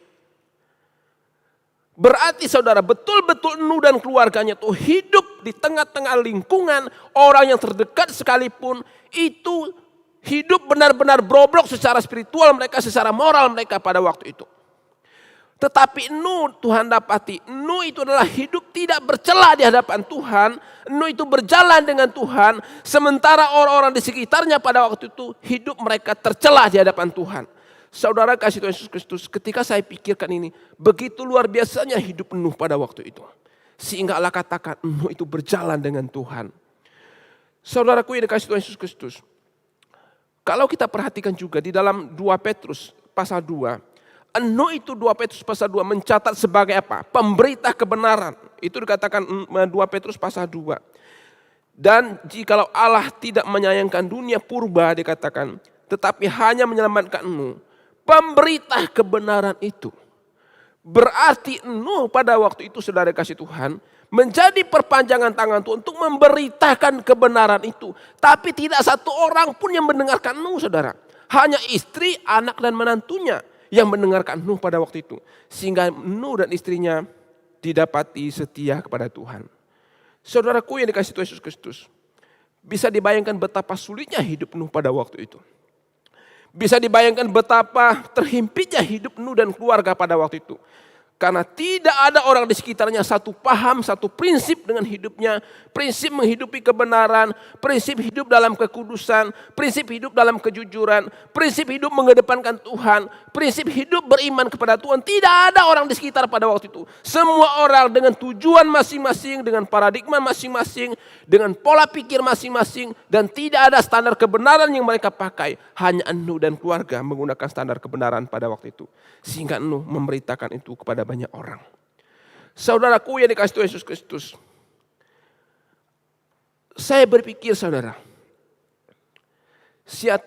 Berarti saudara betul-betul Nuh dan keluarganya itu hidup di tengah-tengah lingkungan orang yang terdekat sekalipun itu hidup benar-benar bobrok secara spiritual mereka, secara moral mereka pada waktu itu. Tetapi Nuh Tuhan dapati, Nuh itu adalah hidup tidak bercela di hadapan Tuhan. Nuh itu berjalan dengan Tuhan. Sementara orang-orang di sekitarnya pada waktu itu hidup mereka tercela di hadapan Tuhan. Saudara kasih Tuhan Yesus Kristus, ketika saya pikirkan ini, begitu luar biasanya hidup Nuh pada waktu itu. Sehingga Allah katakan Nuh itu berjalan dengan Tuhan. Saudaraku yang dikasihi Tuhan Yesus Kristus, kalau kita perhatikan juga di dalam 2 Petrus pasal 2, itu 2 Petrus pasal 2 mencatat sebagai apa? Pemberita kebenaran. Itu dikatakan 2 Petrus pasal 2. Dan jikalau Allah tidak menyayangkan dunia purba dikatakan, tetapi hanya menyelamatkan Nuh, pemberita kebenaran itu. Berarti Nuh pada waktu itu, saudara kasih Tuhan, menjadi perpanjangan tangan Tuhan untuk memberitakan kebenaran itu. Tapi tidak satu orang pun yang mendengarkan Nuh, saudara. Hanya istri, anak dan menantunya yang mendengarkan Nuh pada waktu itu. Sehingga Nuh dan istrinya didapati setia kepada Tuhan. Saudaraku yang dikasihi Tuhan Yesus Kristus, bisa dibayangkan betapa sulitnya hidup Nuh pada waktu itu. Bisa dibayangkan betapa terhimpitnya hidup Nuh dan keluarga pada waktu itu. Karena tidak ada orang di sekitarnya satu paham, satu prinsip dengan hidupnya. Prinsip menghidupi kebenaran, prinsip hidup dalam kekudusan, prinsip hidup dalam kejujuran, prinsip hidup mengedepankan Tuhan, prinsip hidup beriman kepada Tuhan. Tidak ada orang di sekitar pada waktu itu. Semua orang dengan tujuan masing-masing, dengan paradigma masing-masing, dengan pola pikir masing-masing. Dan tidak ada standar kebenaran yang mereka pakai. Hanya Nuh dan keluarga menggunakan standar kebenaran pada waktu itu. Sehingga Nuh memberitakan itu kepada banyak orang. Saudaraku yang dikasihi Tuhan Yesus Kristus, saya berpikir saudara,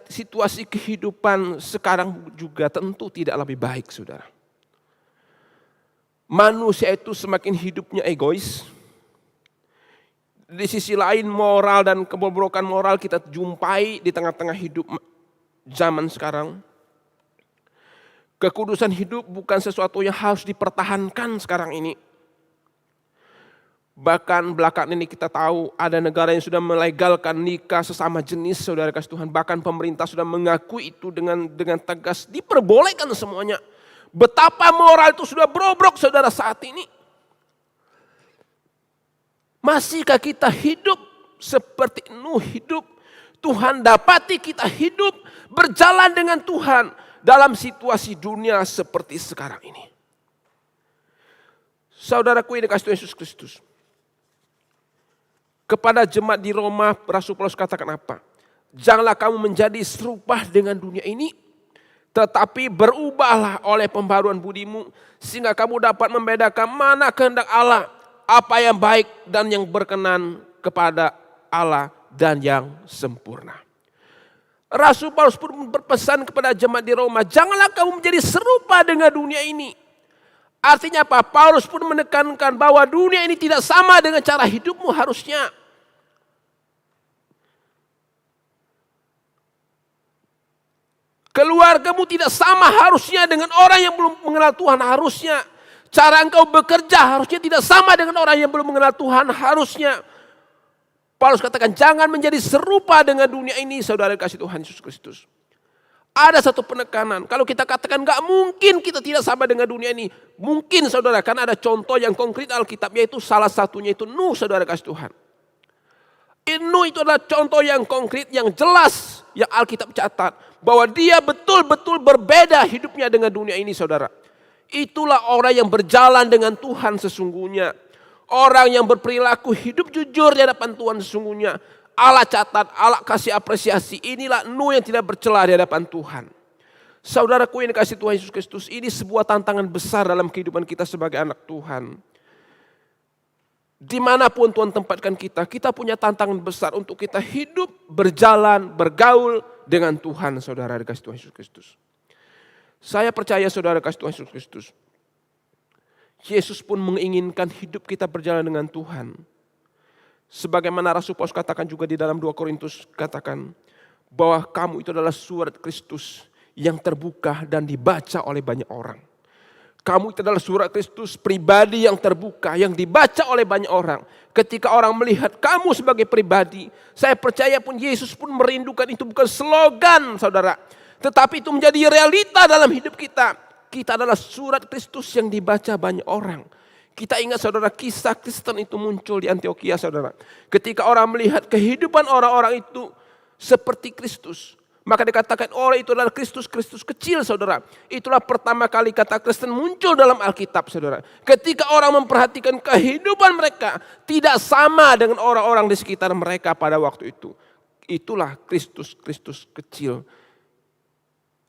situasi kehidupan sekarang juga tentu tidak lebih baik saudara. Manusia itu semakin hidupnya egois. Di sisi lain moral dan kebobrokan moral kita jumpai di tengah-tengah hidup zaman sekarang. Kekudusan hidup bukan sesuatu yang harus dipertahankan sekarang ini. Bahkan belakangan ini kita tahu ada negara yang sudah melegalkan nikah sesama jenis, saudara kasih Tuhan. Bahkan pemerintah sudah mengakui itu dengan tegas, diperbolehkan semuanya. Betapa moral itu sudah bobrok saudara saat ini. Masihkah kita hidup seperti Nuh hidup? Tuhan dapati kita hidup berjalan dengan Tuhan dalam situasi dunia seperti sekarang ini. Saudaraku yang dikasihi Tuhan Yesus Kristus, kepada jemaat di Roma, Rasul Paulus katakan apa? Janganlah kamu menjadi serupa dengan dunia ini, tetapi berubahlah oleh pembaruan budimu, sehingga kamu dapat membedakan mana kehendak Allah, apa yang baik dan yang berkenan kepada Allah dan yang sempurna. Rasul Paulus pun berpesan kepada jemaat di Roma, janganlah kamu menjadi serupa dengan dunia ini. Artinya apa? Paulus pun menekankan bahwa dunia ini tidak sama dengan cara hidupmu harusnya. Keluargamu tidak sama harusnya dengan orang yang belum mengenal Tuhan harusnya. Cara engkau bekerja harusnya tidak sama dengan orang yang belum mengenal Tuhan harusnya. Paulus katakan jangan menjadi serupa dengan dunia ini, saudara kasih Tuhan Yesus Kristus. Ada satu penekanan, kalau kita katakan gak mungkin kita tidak sama dengan dunia ini. Mungkin saudara, karena ada contoh yang konkret Alkitab, yaitu salah satunya itu Nuh, saudara kasih Tuhan. Nuh itu adalah contoh yang konkret, yang jelas, yang Alkitab catat. Bahwa dia betul-betul berbeda hidupnya dengan dunia ini saudara. Itulah orang yang berjalan dengan Tuhan sesungguhnya. Orang yang berperilaku hidup jujur di hadapan Tuhan sesungguhnya. Allah catat, Allah kasih apresiasi. Inilah Nuh yang tidak bercela di hadapan Tuhan. Saudaraku yang dikasihi Tuhan Yesus Kristus, ini sebuah tantangan besar dalam kehidupan kita sebagai anak Tuhan. Dimanapun Tuhan tempatkan kita punya tantangan besar untuk kita hidup, berjalan, bergaul dengan Tuhan, saudara dikasihi Tuhan Yesus Kristus. Saya percaya saudara dikasihi Tuhan Yesus Kristus, Yesus pun menginginkan hidup kita berjalan dengan Tuhan. Sebagaimana Rasul Paulus katakan juga di dalam 2 Korintus, katakan bahwa kamu itu adalah surat Kristus yang terbuka dan dibaca oleh banyak orang. Kamu itu adalah surat Kristus pribadi yang terbuka, yang dibaca oleh banyak orang. Ketika orang melihat kamu sebagai pribadi, saya percaya pun Yesus pun merindukan itu bukan slogan saudara. Tetapi itu menjadi realita dalam hidup kita. Kita adalah surat Kristus yang dibaca banyak orang. Kita ingat saudara, kisah Kristen itu muncul di Antioquia saudara. Ketika orang melihat kehidupan orang-orang itu seperti Kristus. Maka dikatakan orang itu adalah Kristus, Kristus kecil saudara. Itulah pertama kali kata Kristen muncul dalam Alkitab saudara. Ketika orang memperhatikan kehidupan mereka tidak sama dengan orang-orang di sekitar mereka pada waktu itu. Itulah Kristus, Kristus kecil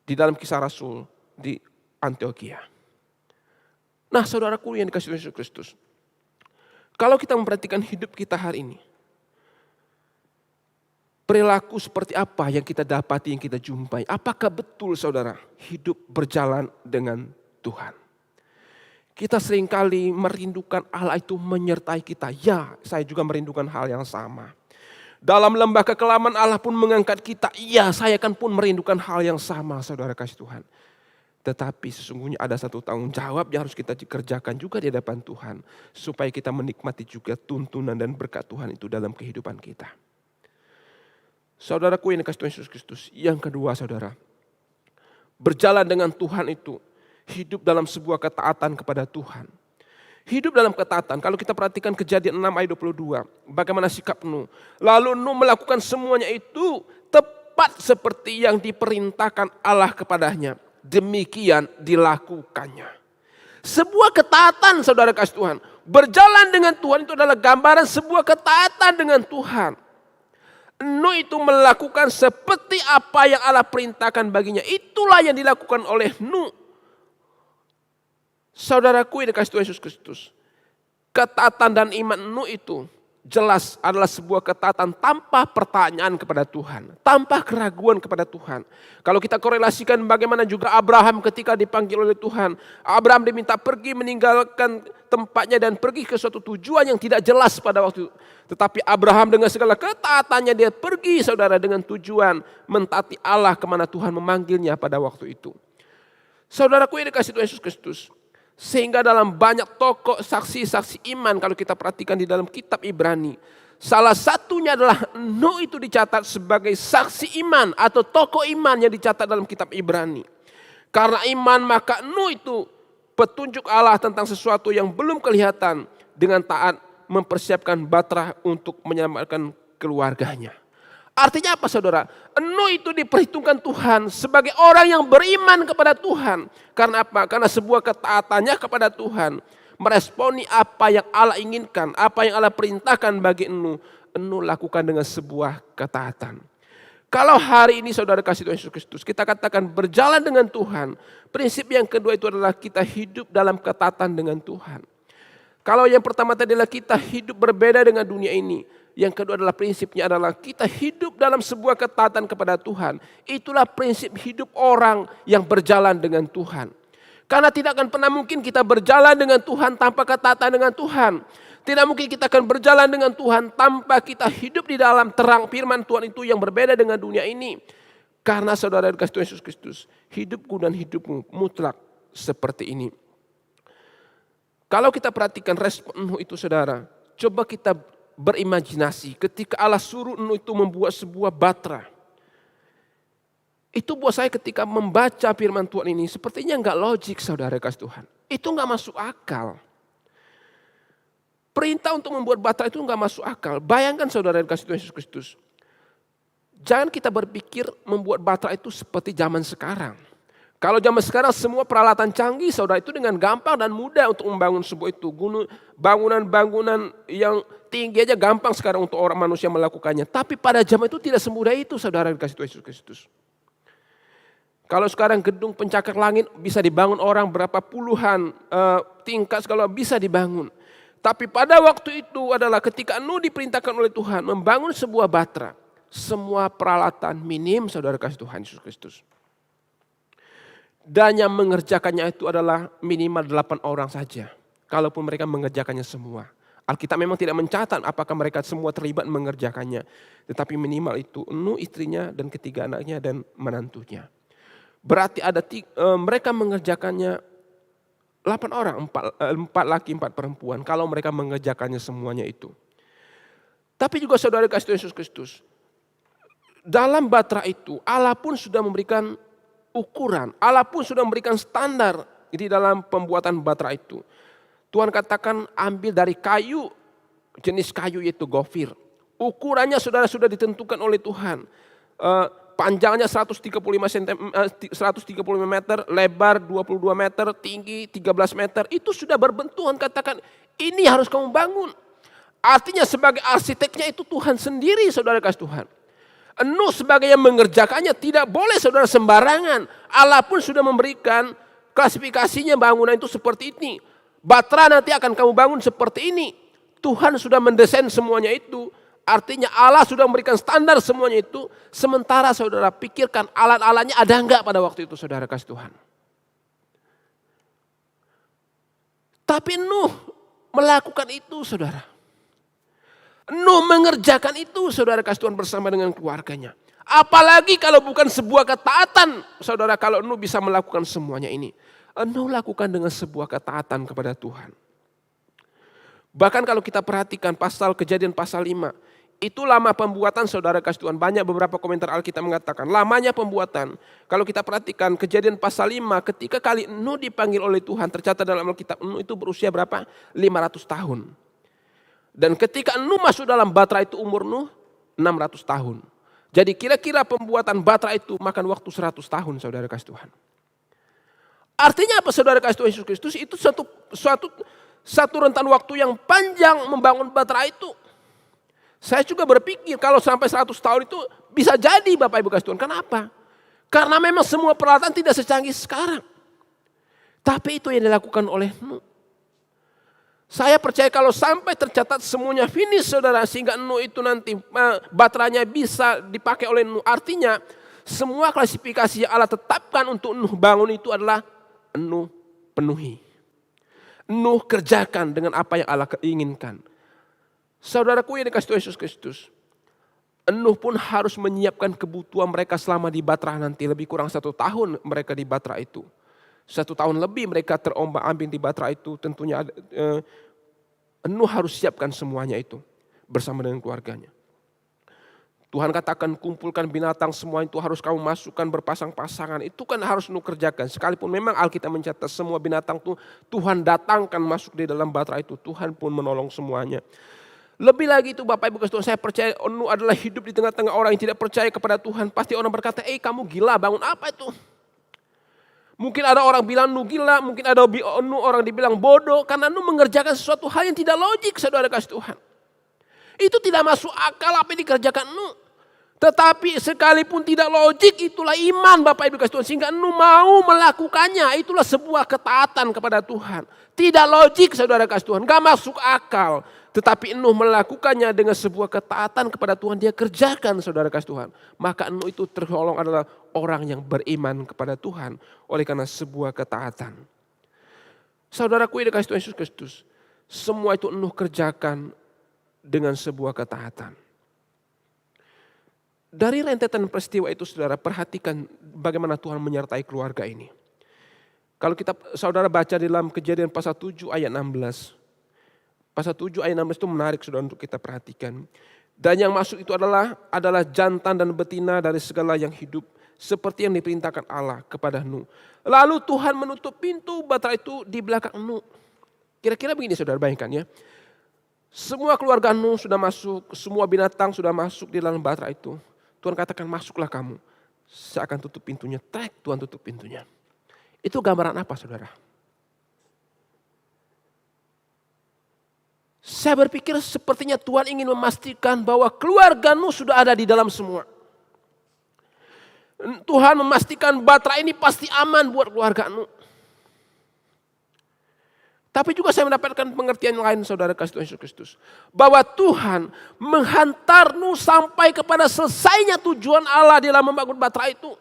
di dalam Kisah Rasul di Antioquia. Nah saudaraku yang dikasihi Yesus Kristus. Kalau kita memperhatikan hidup kita hari ini. Perilaku seperti apa yang kita dapati, yang kita jumpai. Apakah betul saudara hidup berjalan dengan Tuhan? Kita seringkali merindukan Allah itu menyertai kita. Ya, saya juga merindukan hal yang sama. Dalam lembah kekelaman Allah pun mengangkat kita. Ya, saya kan pun merindukan hal yang sama saudara kasih Tuhan. Tetapi sesungguhnya ada satu tanggung jawab yang harus kita kerjakan juga di hadapan Tuhan. Supaya kita menikmati juga tuntunan dan berkat Tuhan itu dalam kehidupan kita. Saudaraku yang dikasihi Tuhan Yesus Kristus. Yang kedua saudara. Berjalan dengan Tuhan itu. Hidup dalam sebuah ketaatan kepada Tuhan. Hidup dalam ketaatan. Kalau kita perhatikan Kejadian 6 ayat 22. Bagaimana sikap Nuh. Lalu Nuh melakukan semuanya itu tepat seperti yang diperintahkan Allah kepadanya. Demikian dilakukannya. Sebuah ketaatan saudara kasih Tuhan. Berjalan dengan Tuhan itu adalah gambaran sebuah ketaatan dengan Tuhan. Nuh itu melakukan seperti apa yang Allah perintahkan baginya. Itulah yang dilakukan oleh Nuh. Saudaraku yang dikasihi Tuhan Yesus Kristus. Ketaatan dan iman Nuh itu jelas adalah sebuah ketaatan tanpa pertanyaan kepada Tuhan. Tanpa keraguan kepada Tuhan. Kalau kita korelasikan bagaimana juga Abraham ketika dipanggil oleh Tuhan. Abraham diminta pergi meninggalkan tempatnya dan pergi ke suatu tujuan yang tidak jelas pada waktu itu. Tetapi Abraham dengan segala ketaatannya dia pergi saudara dengan tujuan mentaati Allah kemana Tuhan memanggilnya pada waktu itu. Saudaraku yang dikasihi Tuhan Yesus Kristus. Sehingga dalam banyak tokoh saksi-saksi iman kalau kita perhatikan di dalam kitab Ibrani. Salah satunya adalah Nuh itu dicatat sebagai saksi iman atau tokoh iman yang dicatat dalam kitab Ibrani. Karena iman maka Nuh itu petunjuk Allah tentang sesuatu yang belum kelihatan dengan taat mempersiapkan batra untuk menyelamatkan keluarganya. Artinya apa saudara? Nuh itu diperhitungkan Tuhan sebagai orang yang beriman kepada Tuhan. Karena apa? Karena sebuah ketaatannya kepada Tuhan. Meresponi apa yang Allah inginkan. Apa yang Allah perintahkan bagi Nuh. Nuh lakukan dengan sebuah ketaatan. Kalau hari ini saudara kasih Tuhan Yesus Kristus. Kita katakan berjalan dengan Tuhan. Prinsip yang kedua itu adalah kita hidup dalam ketaatan dengan Tuhan. Kalau yang pertama tadi adalah kita hidup berbeda dengan dunia ini. Yang kedua adalah prinsipnya adalah kita hidup dalam sebuah ketaatan kepada Tuhan. Itulah prinsip hidup orang yang berjalan dengan Tuhan. Karena tidak akan pernah mungkin kita berjalan dengan Tuhan tanpa ketaatan dengan Tuhan. Tidak mungkin kita akan berjalan dengan Tuhan tanpa kita hidup di dalam terang firman Tuhan itu yang berbeda dengan dunia ini. Karena saudara dikasihi Tuhan Yesus Kristus, hidupku dan hidupmu mutlak seperti ini. Kalau kita perhatikan respon Nuh itu saudara, coba kita berimajinasi ketika Allah suruh Nuh itu membuat sebuah batra. Itu buat saya ketika membaca firman Tuhan ini sepertinya enggak logik saudara kasih Tuhan. Itu enggak masuk akal. Perintah untuk membuat batra itu enggak masuk akal. Bayangkan saudara kasih Tuhan Yesus Kristus. Jangan kita berpikir membuat batra itu seperti zaman sekarang. Kalau zaman sekarang semua peralatan canggih saudara itu dengan gampang dan mudah untuk membangun sebuah itu. Bangunan-bangunan yang tinggi aja gampang sekarang untuk orang manusia melakukannya. Tapi pada zaman itu tidak semudah itu saudara dikasihi Tuhan Yesus Kristus. Kalau sekarang gedung pencakar langit bisa dibangun orang berapa puluhan tingkat segala bisa dibangun. Tapi pada waktu itu adalah ketika Nuh diperintahkan oleh Tuhan membangun sebuah batra. Semua peralatan minim saudara kasih Tuhan Yesus Kristus. Dan yang mengerjakannya itu adalah minimal 8 orang saja. Kalaupun mereka mengerjakannya semua. Alkitab memang tidak mencatat apakah mereka semua terlibat mengerjakannya. Tetapi minimal itu Nuh istrinya dan ketiga anaknya dan menantunya. Berarti ada mereka mengerjakannya 8 orang. 4 laki 4 perempuan. Kalau mereka mengerjakannya semuanya itu. Tapi juga saudara kasih Yesus Kristus. Dalam batra itu Allah pun sudah memberikan ukuran. Allah pun sudah memberikan standar di dalam pembuatan batra itu. Tuhan katakan ambil dari kayu, jenis kayu yaitu gofir. Ukurannya saudara sudah ditentukan oleh Tuhan. panjangnya 135 meter, lebar 22 meter, tinggi 13 meter. Itu sudah berbentuk, Tuhan katakan ini harus kamu bangun. Artinya sebagai arsiteknya itu Tuhan sendiri, saudara kasih Tuhan. Nuh sebagai yang mengerjakannya tidak boleh saudara sembarangan. Allah pun sudah memberikan klasifikasinya bangunan itu seperti ini. Batra nanti akan kamu bangun seperti ini. Tuhan sudah mendesain semuanya itu. Artinya Allah sudah memberikan standar semuanya itu. Sementara saudara pikirkan alat-alatnya ada enggak pada waktu itu saudara kasih Tuhan. Tapi Nuh melakukan itu saudara. Nuh mengerjakan itu saudara kasih Tuhan bersama dengan keluarganya. Apalagi kalau bukan sebuah ketaatan saudara, kalau Nuh bisa melakukan semuanya ini. Nuh lakukan dengan sebuah ketaatan kepada Tuhan. Bahkan kalau kita perhatikan Kejadian pasal 5. Itu lama pembuatan saudara kasih Tuhan. Banyak beberapa komentar Alkitab mengatakan lamanya pembuatan. Kalau kita perhatikan Kejadian pasal 5, ketika kali Nuh dipanggil oleh Tuhan, tercatat dalam Alkitab Nuh itu berusia berapa? 500 tahun. Dan ketika Nuh masuk dalam batra itu umur Nuh 600 tahun. Jadi kira-kira pembuatan batra itu makan waktu 100 tahun saudara kasih Tuhan. Artinya apa saudara kasih Tuhan Yesus Kristus? Itu satu rentan waktu yang panjang membangun batra itu. Saya juga berpikir kalau sampai 100 tahun itu bisa jadi Bapak Ibu kasih Tuhan. Kenapa? Karena memang semua peralatan tidak secanggih sekarang. Tapi itu yang dilakukan oleh Nuh. Saya percaya kalau sampai tercatat semuanya finish saudara, sehingga Nuh itu nanti baterainya bisa dipakai oleh Nuh. Artinya semua klasifikasi yang Allah tetapkan untuk Nuh bangun itu adalah Nuh penuhi. Nuh kerjakan dengan apa yang Allah inginkan. Saudaraku yang dikasih Tuhan Yesus Kristus. Nuh pun harus menyiapkan kebutuhan mereka selama di batra nanti. Lebih kurang 1 tahun mereka di batra itu. 1 tahun lebih mereka terombang-ambing di batra itu. Tentunya Nuh harus siapkan semuanya itu bersama dengan keluarganya. Tuhan katakan kumpulkan binatang semua itu harus kamu masukkan berpasang-pasangan. Itu kan harus Nuh kerjakan. Sekalipun memang Alkitab mencatat semua binatang itu Tuhan datangkan masuk di dalam batra itu. Tuhan pun menolong semuanya. Lebih lagi itu Bapak Ibu kasih Tuhan, saya percaya Nuh adalah hidup di tengah-tengah orang yang tidak percaya kepada Tuhan. Pasti orang berkata, kamu gila, bangun apa itu? Mungkin ada orang bilang Nuh gila, mungkin ada orang dibilang bodoh. Karena Nuh mengerjakan sesuatu hal yang tidak logik saudara kasih Tuhan. Itu tidak masuk akal apa yang dikerjakan Nuh. Tetapi sekalipun tidak logik itulah iman Bapak Ibu kasih Tuhan. Sehingga Nuh mau melakukannya, itulah sebuah ketaatan kepada Tuhan. Tidak logik saudara kasih Tuhan, gak masuk akal. Tetapi Nuh melakukannya dengan sebuah ketaatan kepada Tuhan. Dia kerjakan saudara kasih Tuhan. Maka Nuh itu tergolong adalah orang yang beriman kepada Tuhan. Oleh karena sebuah ketaatan. Saudaraku yang dikasih Tuhan Yesus Kristus. Semua itu Nuh kerjakan dengan sebuah ketaatan. Dari rentetan peristiwa itu saudara perhatikan bagaimana Tuhan menyertai keluarga ini. Kalau kita saudara baca dalam Kejadian pasal 7 ayat 16. Pasal 7 ayat 16 itu menarik saudara untuk kita perhatikan. Dan yang masuk itu adalah jantan dan betina dari segala yang hidup. Seperti yang diperintahkan Allah kepada Nuh. Lalu Tuhan menutup pintu batra itu di belakang Nuh. Kira-kira begini saudara bayangkan ya. Semua keluarga Nuh sudah masuk. Semua binatang sudah masuk di dalam batra itu. Tuhan katakan masuklah kamu. Saya akan tutup pintunya. Tuhan tutup pintunya. Itu gambaran apa saudara? Saya berpikir sepertinya Tuhan ingin memastikan bahwa keluarga Nuh sudah ada di dalam semua. Tuhan memastikan batra ini pasti aman buat keluarga Nuh. Tapi juga saya mendapatkan pengertian lain saudara kasih Tuhan Yesus Kristus. Bahwa Tuhan menghantar Nuh sampai kepada selesainya tujuan Allah dalam membangun batra itu.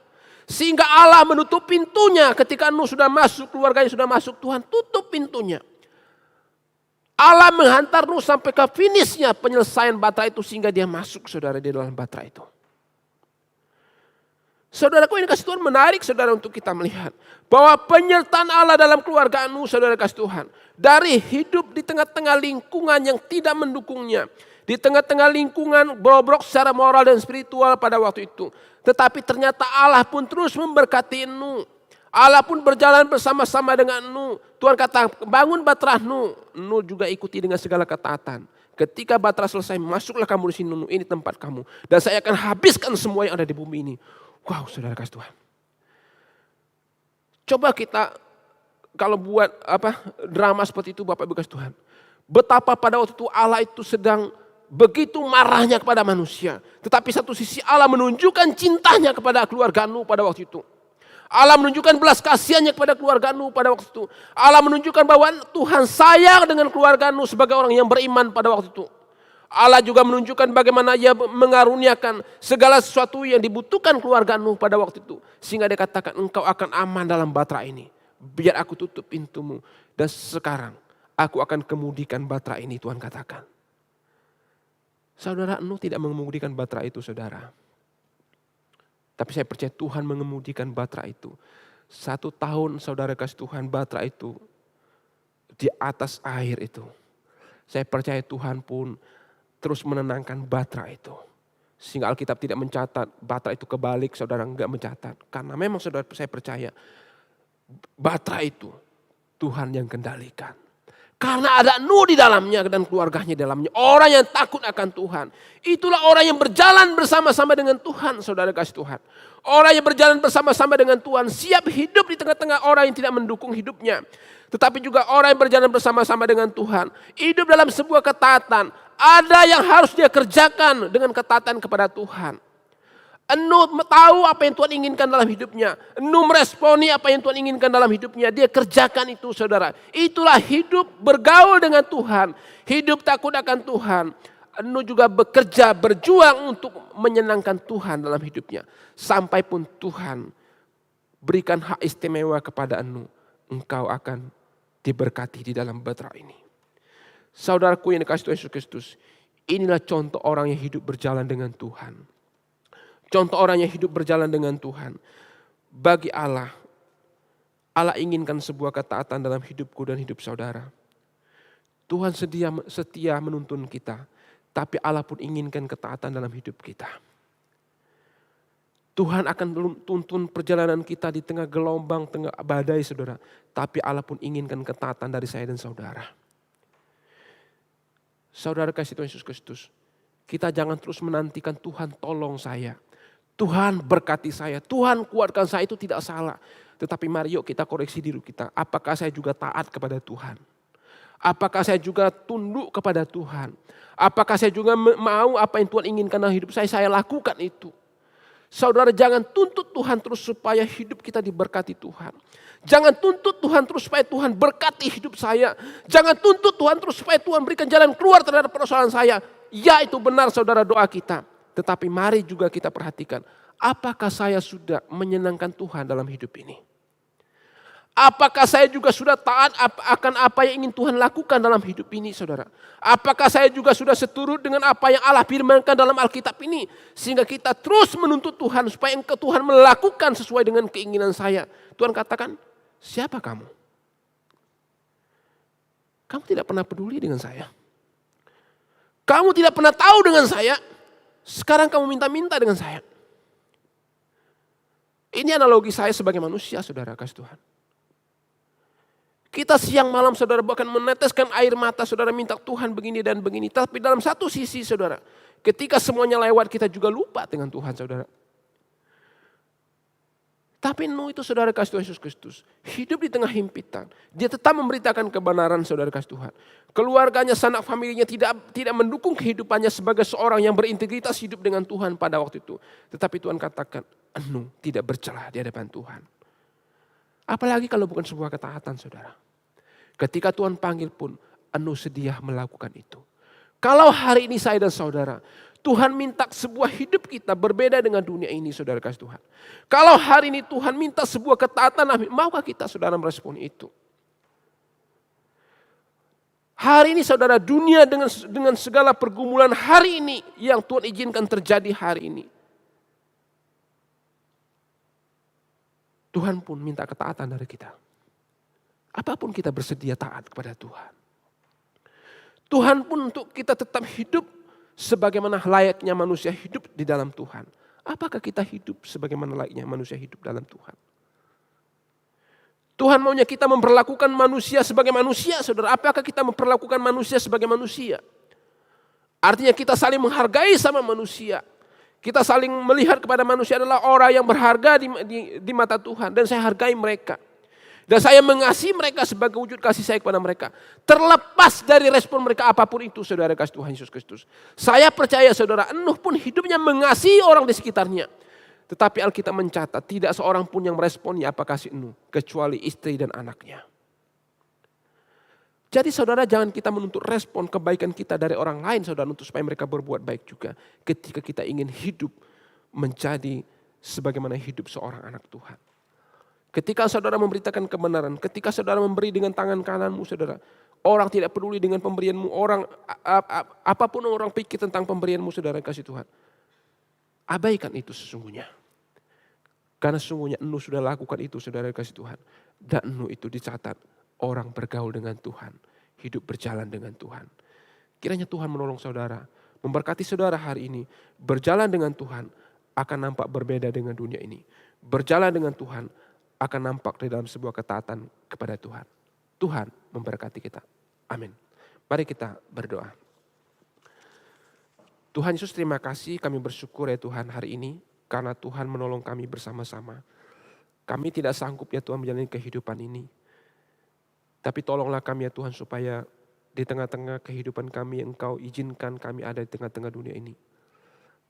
Sehingga Allah menutup pintunya ketika Nuh sudah masuk, keluarganya sudah masuk. Tuhan tutup pintunya. Allah menghantar Nuh sampai ke finishnya penyelesaian batra itu sehingga dia masuk saudara di dalam batra itu. Saudaraku ini kasih Tuhan menarik saudara untuk kita melihat. Bahwa penyertaan Allah dalam keluarga Nuh saudara kasih Tuhan. Dari hidup di tengah-tengah lingkungan yang tidak mendukungnya. Di tengah-tengah lingkungan bobrok secara moral dan spiritual pada waktu itu. Tetapi ternyata Allah pun terus memberkati Nuh. Allah pun berjalan bersama-sama dengan Nuh. Tuhan kata bangun batra Nuh. Nuh juga ikuti dengan segala ketaatan. Ketika batra selesai masuklah kamu di sini Nuh. Ini tempat kamu. Dan saya akan habiskan semua yang ada di bumi ini. Wow, saudara kasih Tuhan. Coba kita kalau buat drama seperti itu Bapak Ibu kasih Tuhan. Betapa pada waktu itu Allah itu sedang begitu marahnya kepada manusia. Tetapi satu sisi Allah menunjukkan cintanya kepada keluarga Nuh pada waktu itu. Allah menunjukkan belas kasihannya kepada keluarga Nuh pada waktu itu. Allah menunjukkan bahwa Tuhan sayang dengan keluarga Nuh sebagai orang yang beriman pada waktu itu. Allah juga menunjukkan bagaimana Ia mengaruniakan segala sesuatu yang dibutuhkan keluarga Nuh pada waktu itu. Sehingga dia katakan engkau akan aman dalam batra ini. Biar aku tutup pintumu. Dan sekarang aku akan kemudikan batra ini, Tuhan katakan. Saudara, Nuh tidak mengemudikan batra itu saudara. Tapi saya percaya Tuhan mengemudikan batra itu. 1 tahun saudara kasih Tuhan batra itu di atas air itu. Saya percaya Tuhan pun terus menenangkan batra itu. Sehingga Alkitab tidak mencatat batra itu kebalik, saudara enggak mencatat. Karena memang saudara saya percaya batra itu Tuhan yang kendalikan. Karena ada Nuh di dalamnya dan keluarganya di dalamnya. Orang yang takut akan Tuhan. Itulah orang yang berjalan bersama-sama dengan Tuhan, saudara kasih Tuhan. Orang yang berjalan bersama-sama dengan Tuhan siap hidup di tengah-tengah orang yang tidak mendukung hidupnya. Tetapi juga orang yang berjalan bersama-sama dengan Tuhan. Hidup dalam sebuah ketaatan. Ada yang harus dia kerjakan dengan ketaatan kepada Tuhan. Nuh tahu apa yang Tuhan inginkan dalam hidupnya. Nuh meresponi apa yang Tuhan inginkan dalam hidupnya. Dia kerjakan itu saudara. Itulah hidup bergaul dengan Tuhan. Hidup takut akan Tuhan. Nuh juga bekerja, berjuang untuk menyenangkan Tuhan dalam hidupnya. Sampai pun Tuhan berikan hak istimewa kepada Nuh. Engkau akan diberkati di dalam batra ini. Saudaraku yang dikasihi Tuhan Yesus Kristus. Inilah contoh orang yang hidup berjalan dengan Tuhan. Contoh orang yang hidup berjalan dengan Tuhan. Bagi Allah, Allah inginkan sebuah ketaatan dalam hidupku dan hidup saudara. Tuhan setia menuntun kita. Tapi Allah pun inginkan ketaatan dalam hidup kita. Tuhan akan tuntun perjalanan kita di tengah gelombang, tengah badai saudara. Tapi Allah pun inginkan ketaatan dari saya dan saudara. Saudara kasih Tuhan Yesus Kristus. Kita jangan terus menantikan Tuhan tolong saya. Tuhan berkati saya, Tuhan kuatkan saya, itu tidak salah. Tetapi mari yuk kita koreksi diri kita. Apakah saya juga taat kepada Tuhan? Apakah saya juga tunduk kepada Tuhan? Apakah saya juga mau apa yang Tuhan inginkan dalam hidup saya lakukan itu? Saudara jangan tuntut Tuhan terus supaya hidup kita diberkati Tuhan. Jangan tuntut Tuhan terus supaya Tuhan berkati hidup saya. Jangan tuntut Tuhan terus supaya Tuhan berikan jalan keluar terhadap persoalan saya. Ya itu benar saudara doa kita. Tetapi mari juga kita perhatikan, apakah saya sudah menyenangkan Tuhan dalam hidup ini? Apakah saya juga sudah taat akan apa yang ingin Tuhan lakukan dalam hidup ini saudara? Apakah saya juga sudah seturut dengan apa yang Allah firmankan dalam Alkitab ini? Sehingga kita terus menuntut Tuhan supaya engkau Tuhan melakukan sesuai dengan keinginan saya. Tuhan katakan, siapa kamu? Kamu tidak pernah peduli dengan saya. Kamu tidak pernah tahu dengan saya. Sekarang kamu minta-minta dengan saya. Ini analogi saya sebagai manusia saudara kasih Tuhan. Kita siang malam saudara bahkan meneteskan air mata saudara minta Tuhan begini dan begini. Tapi dalam satu sisi saudara, ketika semuanya lewat kita juga lupa dengan Tuhan saudara. Tapi Nuh itu saudara kasih Tuhan Yesus Kristus. Hidup di tengah himpitan. Dia tetap memberitakan kebenaran saudara kasih Tuhan. Keluarganya, sanak familinya tidak mendukung kehidupannya sebagai seorang yang berintegritas hidup dengan Tuhan pada waktu itu. Tetapi Tuhan katakan Nuh tidak bercelah di hadapan Tuhan. Apalagi kalau bukan sebuah ketaatan saudara. Ketika Tuhan panggil pun Nuh sedia melakukan itu. Kalau hari ini saya dan saudara, Tuhan minta sebuah hidup kita berbeda dengan dunia ini saudara kasih Tuhan. Kalau hari ini Tuhan minta sebuah ketaatan, maukah kita saudara merespon itu? Hari ini saudara, dunia dengan segala pergumulan hari ini yang Tuhan izinkan terjadi hari ini. Tuhan pun minta ketaatan dari kita. Apapun kita bersedia taat kepada Tuhan. Tuhan pun untuk kita tetap hidup sebagaimana layaknya manusia hidup di dalam Tuhan. Apakah kita hidup sebagaimana layaknya manusia hidup dalam Tuhan? Tuhan maunya kita memperlakukan manusia sebagai manusia, saudara. Apakah kita memperlakukan manusia sebagai manusia? Artinya kita saling menghargai sama manusia. Kita saling melihat kepada manusia adalah orang yang berharga di mata Tuhan. Dan saya hargai mereka. Dan saya mengasihi mereka sebagai wujud kasih saya kepada mereka. Terlepas dari respon mereka apapun itu, saudara kasih Tuhan Yesus Kristus. Saya percaya saudara, Nuh pun hidupnya mengasihi orang di sekitarnya. Tetapi Alkitab mencatat tidak seorang pun yang meresponi apa kasih Nuh. Kecuali istri dan anaknya. Jadi saudara, jangan kita menuntut respon kebaikan kita dari orang lain saudara, untuk supaya mereka berbuat baik juga. Ketika kita ingin hidup menjadi sebagaimana hidup seorang anak Tuhan. Ketika saudara memberitakan kebenaran, ketika saudara memberi dengan tangan kananmu saudara. Orang tidak peduli dengan pemberianmu, apapun orang pikir tentang pemberianmu saudara kasih Tuhan. Abaikan itu sesungguhnya. Karena sesungguhnya Nuh sudah lakukan itu saudara kasih Tuhan. Dan Nuh itu dicatat orang bergaul dengan Tuhan, hidup berjalan dengan Tuhan. Kiranya Tuhan menolong saudara, memberkati saudara hari ini. Berjalan dengan Tuhan akan nampak berbeda dengan dunia ini. Berjalan dengan Tuhan akan nampak di dalam sebuah ketaatan kepada Tuhan. Tuhan memberkati kita. Amin. Mari kita berdoa. Tuhan Yesus, terima kasih, kami bersyukur ya Tuhan hari ini. Karena Tuhan menolong kami bersama-sama. Kami tidak sanggup ya Tuhan menjalani kehidupan ini. Tapi tolonglah kami ya Tuhan supaya di tengah-tengah kehidupan kami Engkau izinkan kami ada di tengah-tengah dunia ini.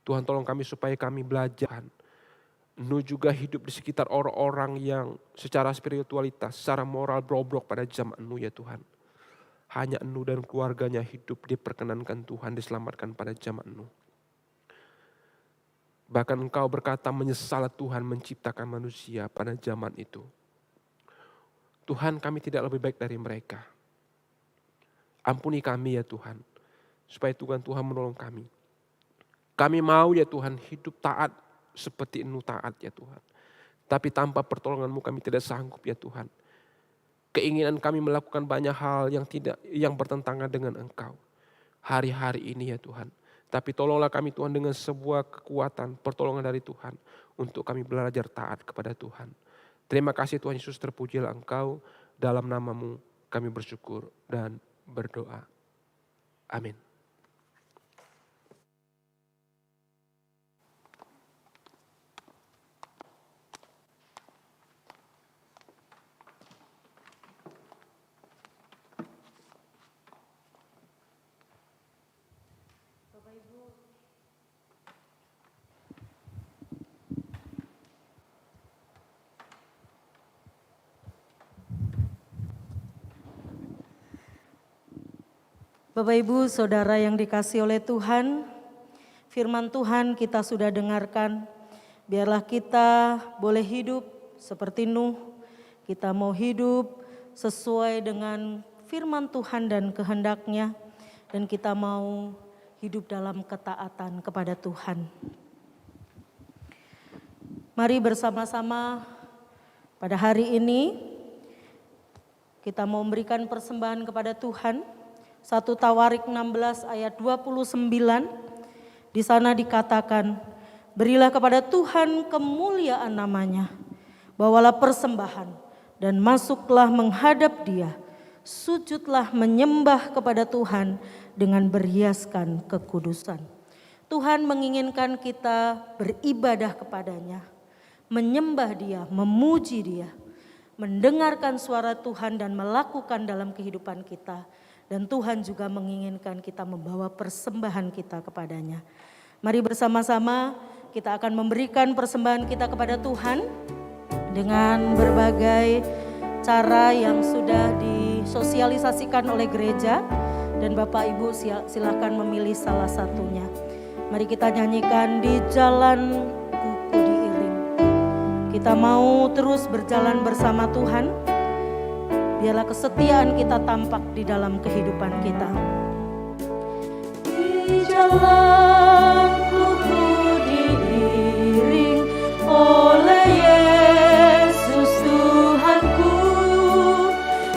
Tuhan tolong kami supaya kami belajar. Nuh juga hidup di sekitar orang-orang yang secara spiritualitas, secara moral bobrok pada zaman Nuh ya Tuhan. Hanya Nuh dan keluarganya hidup diperkenankan Tuhan, diselamatkan pada zaman Nuh. Bahkan Engkau berkata menyesal Tuhan menciptakan manusia pada zaman itu. Tuhan, kami tidak lebih baik dari mereka. Ampuni kami ya Tuhan, supaya Tuhan menolong kami. Kami mau ya Tuhan hidup taat seperti Nuh taat ya Tuhan. Tapi tanpa pertolongan-Mu kami tidak sanggup ya Tuhan. Keinginan kami melakukan banyak hal yang bertentangan dengan Engkau. Hari-hari ini ya Tuhan. Tapi tolonglah kami Tuhan dengan sebuah kekuatan, pertolongan dari Tuhan. Untuk kami belajar taat kepada Tuhan. Terima kasih Tuhan Yesus, terpujilah Engkau. Dalam nama-Mu kami bersyukur dan berdoa. Amin. Bapak Ibu Saudara yang dikasihi oleh Tuhan, firman Tuhan kita sudah dengarkan. Biarlah kita boleh hidup seperti Nuh. Kita mau hidup sesuai dengan firman Tuhan dan kehendak-Nya. Dan kita mau hidup dalam ketaatan kepada Tuhan. Mari bersama-sama pada hari ini kita mau memberikan persembahan kepada Tuhan. 1 Tawarik 16 ayat 29, di sana dikatakan, berilah kepada Tuhan kemuliaan namanya, bawalah persembahan dan masuklah menghadap Dia, sujudlah menyembah kepada Tuhan dengan berhiaskan kekudusan. Tuhan menginginkan kita beribadah kepada-Nya, menyembah Dia, memuji Dia, mendengarkan suara Tuhan dan melakukan dalam kehidupan kita. Dan Tuhan juga menginginkan kita membawa persembahan kita kepada-Nya. Mari bersama-sama kita akan memberikan persembahan kita kepada Tuhan dengan berbagai cara yang sudah disosialisasikan oleh gereja. Dan Bapak Ibu silakan memilih salah satunya. Mari kita nyanyikan di jalan kuku diiring. Kita mau terus berjalan bersama Tuhan. Biarlah kesetiaan kita tampak di dalam kehidupan kita. Di jalanku ku diiring oleh Yesus Tuhanku.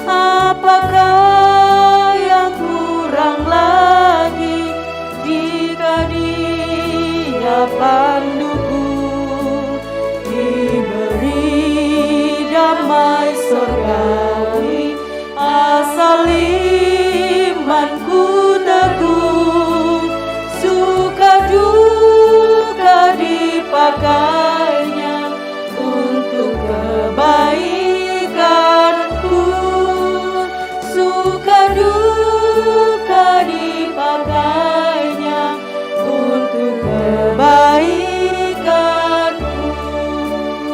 Apakah yang kurang lagi jika Dia panduku? Diberi damai surgawi, asal imanku teguh, suka duka dipakainya untuk kebaikanku, suka duka dipakainya untuk kebaikanku.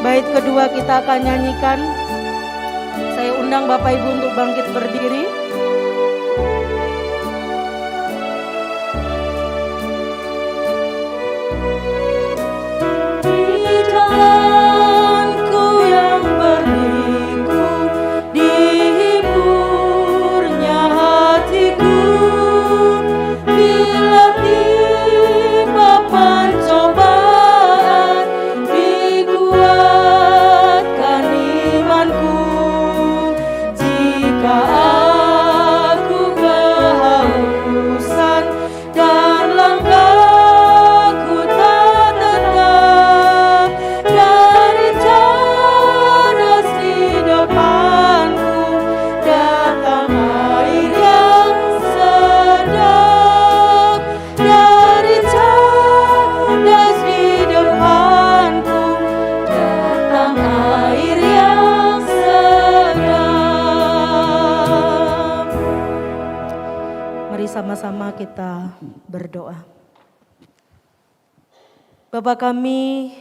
Bait kedua kita akan nyanyikan. Saya undang Bapak Ibu untuk bangkit berdiri. Di jalanku yang berliku, dihiburnya hatiku, bila tiba pencobaan, dikuatkan imanku. Jika aku kehausan dan langkahku tak tetap, dari cadas di depanku datang air yang sedap. Dari cadas di depanku datang air yang sedap. Mari sama-sama kita berdoa. Bapa kami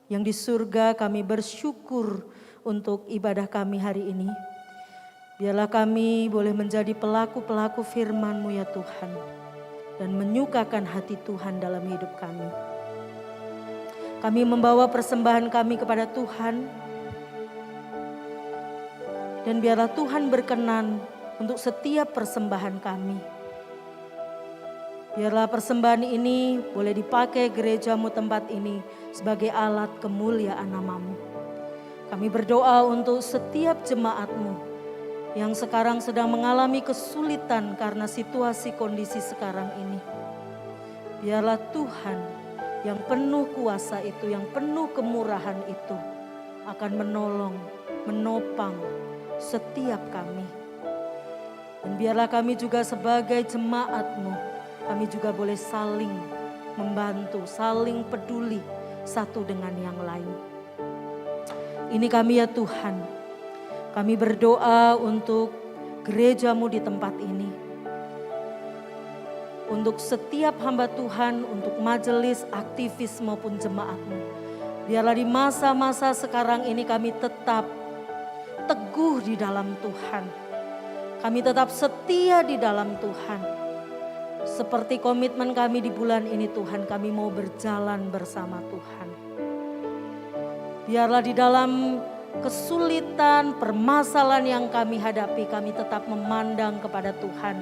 yang di surga, kami bersyukur untuk ibadah kami hari ini. Biarlah kami boleh menjadi pelaku-pelaku firman-Mu ya Tuhan, dan menyukakan hati Tuhan dalam hidup kami. Kami membawa persembahan kami kepada Tuhan, dan biarlah Tuhan berkenan untuk setiap persembahan kami. Biarlah persembahan ini boleh dipakai gereja-Mu tempat ini sebagai alat kemuliaan nama-Mu. Kami berdoa untuk setiap jemaat-Mu yang sekarang sedang mengalami kesulitan karena situasi kondisi sekarang ini. Biarlah Tuhan yang penuh kuasa itu, yang penuh kemurahan itu akan menolong, menopang setiap kami. Dan biarlah kami juga sebagai jemaat-Mu, kami juga boleh saling membantu, saling peduli satu dengan yang lain. Ini kami ya Tuhan, kami berdoa untuk gereja-Mu di tempat ini. Untuk setiap hamba Tuhan, untuk majelis, aktivis maupun jemaat-Mu. Biarlah di masa-masa sekarang ini kami tetap teguh di dalam Tuhan. Kami tetap setia di dalam Tuhan. Seperti komitmen kami di bulan ini Tuhan, kami mau berjalan bersama Tuhan. Biarlah di dalam kesulitan, permasalahan yang kami hadapi, kami tetap memandang kepada Tuhan.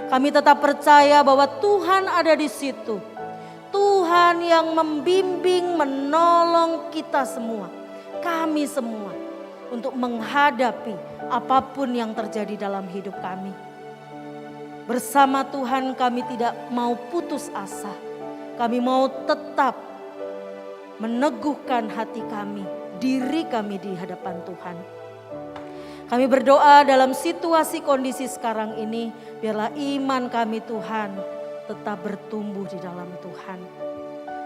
Kami tetap percaya bahwa Tuhan ada di situ. Tuhan yang membimbing, menolong kita semua, kami semua, untuk menghadapi apapun yang terjadi dalam hidup kami. Bersama Tuhan kami tidak mau putus asa. Kami mau tetap meneguhkan hati kami, diri kami di hadapan Tuhan. Kami berdoa dalam situasi kondisi sekarang ini, biarlah iman kami Tuhan tetap bertumbuh di dalam Tuhan.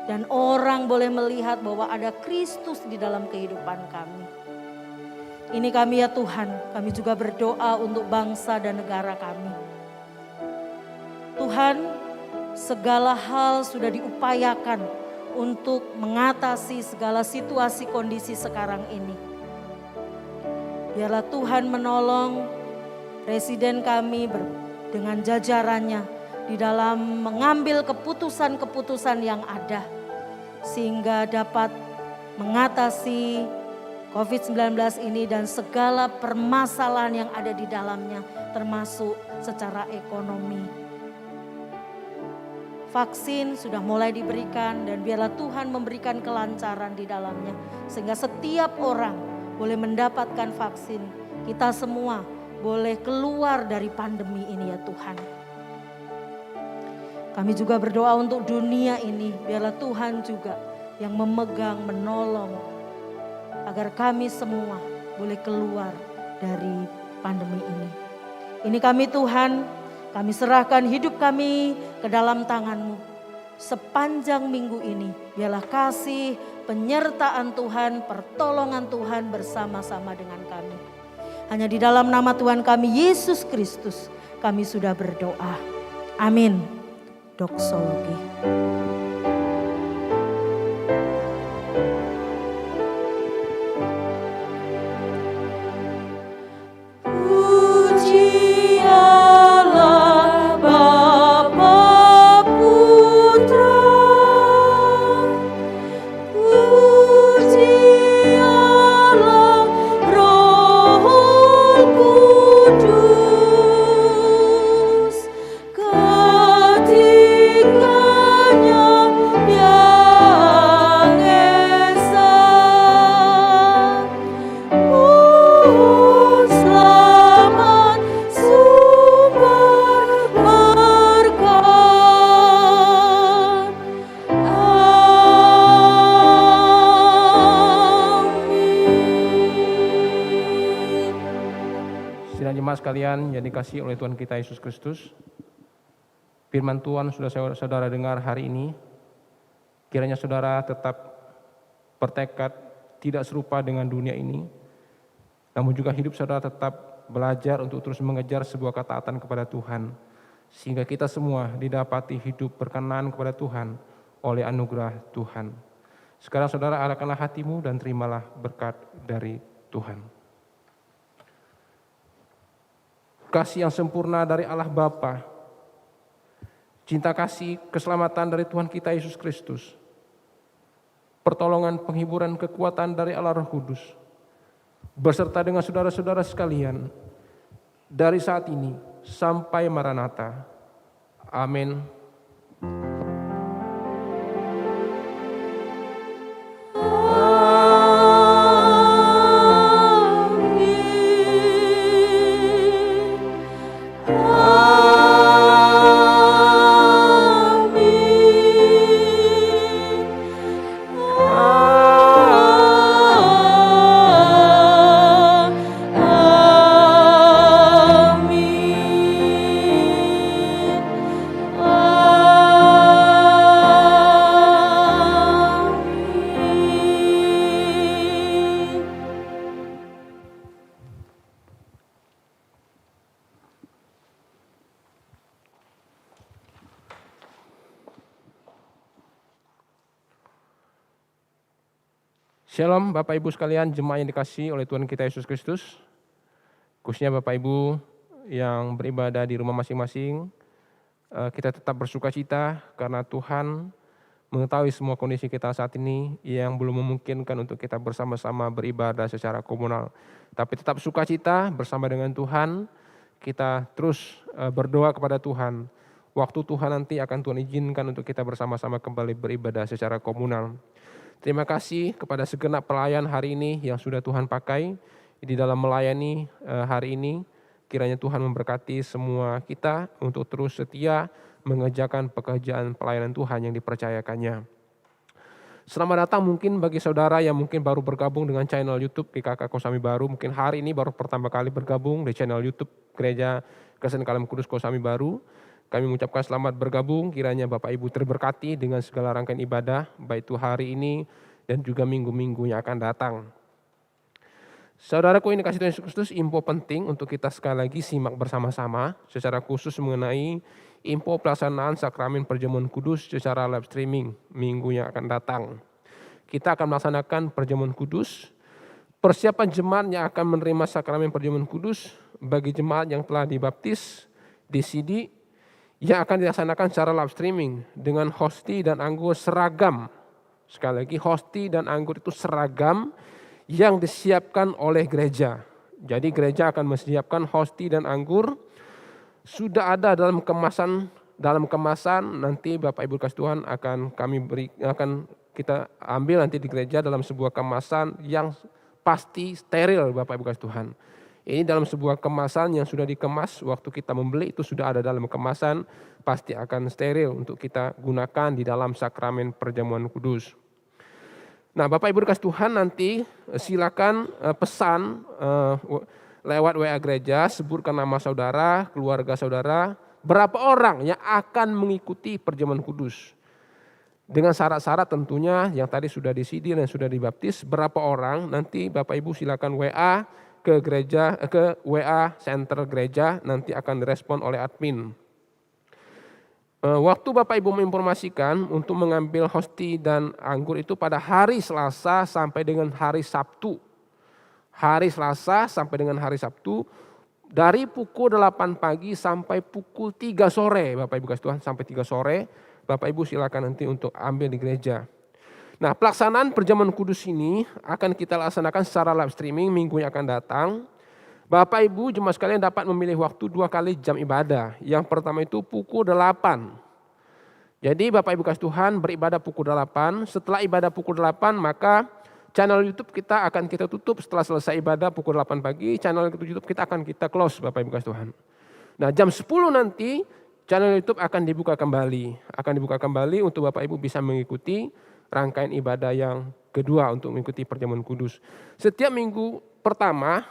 Dan orang boleh melihat bahwa ada Kristus di dalam kehidupan kami. Ini kami ya Tuhan, kami juga berdoa untuk bangsa dan negara kami. Tuhan, segala hal sudah diupayakan untuk mengatasi segala situasi kondisi sekarang ini. Biarlah Tuhan menolong presiden kami dengan jajarannya di dalam mengambil keputusan-keputusan yang ada, sehingga dapat mengatasi COVID-19 ini dan segala permasalahan yang ada di dalamnya, termasuk secara ekonomi. Vaksin sudah mulai diberikan dan biarlah Tuhan memberikan kelancaran di dalamnya. Sehingga setiap orang boleh mendapatkan vaksin. Kita semua boleh keluar dari pandemi ini ya Tuhan. Kami juga berdoa untuk dunia ini. Biarlah Tuhan juga yang memegang, menolong. Agar kami semua boleh keluar dari pandemi ini. Ini kami Tuhan. Kami serahkan hidup kami ke dalam tangan-Mu. sepanjang minggu ini. Biarlah kasih, penyertaan Tuhan, pertolongan Tuhan bersama-sama dengan kami. Hanya di dalam nama Tuhan kami Yesus Kristus kami sudah berdoa. Amin. Doksologi. Puji Allah Bapa Putra, puji Allah Roh Kudus, ketiganya yang esa. Selamat sumber berkat. Amin. Sidang jemaat sekalian yang dikasihi oleh Tuhan kita Yesus Kristus, firman Tuhan sudah saudara dengar hari ini. Kiranya saudara tetap bertekad tidak serupa dengan dunia ini, namun juga hidup saudara tetap belajar untuk terus mengejar sebuah ketaatan kepada Tuhan, sehingga kita semua didapati hidup berkenan kepada Tuhan oleh anugerah Tuhan. Sekarang saudara arahkanlah hatimu dan terimalah berkat dari Tuhan. Kasih yang sempurna dari Allah Bapa, cinta kasih keselamatan dari Tuhan kita Yesus Kristus, pertolongan penghiburan kekuatan dari Allah Roh Kudus, beserta dengan saudara-saudara sekalian, dari saat ini sampai Maranatha. Amin. Shalom Bapak Ibu sekalian, jemaat yang dikasihi oleh Tuhan kita Yesus Kristus. Khususnya Bapak Ibu yang beribadah di rumah masing-masing, kita tetap bersuka cita karena Tuhan mengetahui semua kondisi kita saat ini yang belum memungkinkan untuk kita bersama-sama beribadah secara komunal. Tapi tetap sukacita bersama dengan Tuhan, kita terus berdoa kepada Tuhan. Waktu Tuhan nanti akan Tuhan izinkan untuk kita bersama-sama kembali beribadah secara komunal. Terima kasih kepada segenap pelayan hari ini yang sudah Tuhan pakai di dalam melayani hari ini. Kiranya Tuhan memberkati semua kita untuk terus setia mengerjakan pekerjaan pelayanan Tuhan yang dipercayakannya. Selamat datang mungkin bagi saudara yang mungkin baru bergabung dengan channel YouTube PKK Kosambi Baru. Mungkin hari ini baru pertama kali bergabung di channel YouTube Gereja Kristen Kalem Kudus Kosambi Baru. Kami mengucapkan selamat bergabung, kiranya Bapak Ibu terberkati dengan segala rangkaian ibadah, baik itu hari ini dan juga minggu-minggu yang akan datang. Saudaraku yang dikasihi Tuhan Yesus Kristus, info penting untuk kita sekali lagi simak bersama-sama, secara khusus mengenai info pelaksanaan Sakramen Perjamuan Kudus secara live streaming minggu yang akan datang. Kita akan melaksanakan Perjamuan Kudus, persiapan jemaat yang akan menerima Sakramen Perjamuan Kudus bagi jemaat yang telah dibaptis, disidi, yang akan dilaksanakan secara live streaming dengan hosti dan anggur seragam. Sekali lagi, hosti dan anggur itu seragam yang disiapkan oleh gereja. Jadi gereja akan menyiapkan hosti dan anggur, sudah ada dalam kemasan nanti Bapak Ibu kasih Tuhan akan kita ambil nanti di gereja dalam sebuah kemasan yang pasti steril Bapak Ibu kasih Tuhan. Ini dalam sebuah kemasan yang sudah dikemas, waktu kita membeli itu sudah ada dalam kemasan, pasti akan steril untuk kita gunakan di dalam Sakramen Perjamuan Kudus. Nah Bapak Ibu kasih Tuhan, nanti silakan pesan lewat WA gereja, sebutkan nama saudara, keluarga saudara, berapa orang yang akan mengikuti Perjamuan Kudus. Dengan syarat-syarat tentunya yang tadi sudah di-CD dan sudah dibaptis, berapa orang nanti Bapak Ibu silakan WA ke gereja, ke WA center gereja, nanti akan direspon oleh admin. Waktu Bapak Ibu menginformasikan untuk mengambil hosti dan anggur itu pada hari Selasa sampai dengan hari Sabtu. Hari Selasa sampai dengan hari Sabtu dari pukul 8 pagi sampai pukul 3 sore Bapak Ibu kasih Tuhan, sampai 3 sore. Bapak Ibu silakan nanti untuk ambil di gereja. Nah, pelaksanaan perjamuan kudus ini akan kita laksanakan secara live streaming minggu yang akan datang. Bapak Ibu jemaat sekalian dapat memilih waktu 2 kali jam ibadah. Yang pertama itu pukul 8. Jadi Bapak Ibu kasih Tuhan beribadah pukul 8. Setelah ibadah pukul 8 maka channel YouTube kita akan kita tutup. Setelah selesai ibadah pukul 8 pagi, channel YouTube kita akan kita close Bapak Ibu kasih Tuhan. Nah, jam 10 nanti channel YouTube akan dibuka kembali untuk Bapak Ibu bisa mengikuti rangkaian ibadah yang kedua untuk mengikuti perjamuan kudus. Setiap minggu pertama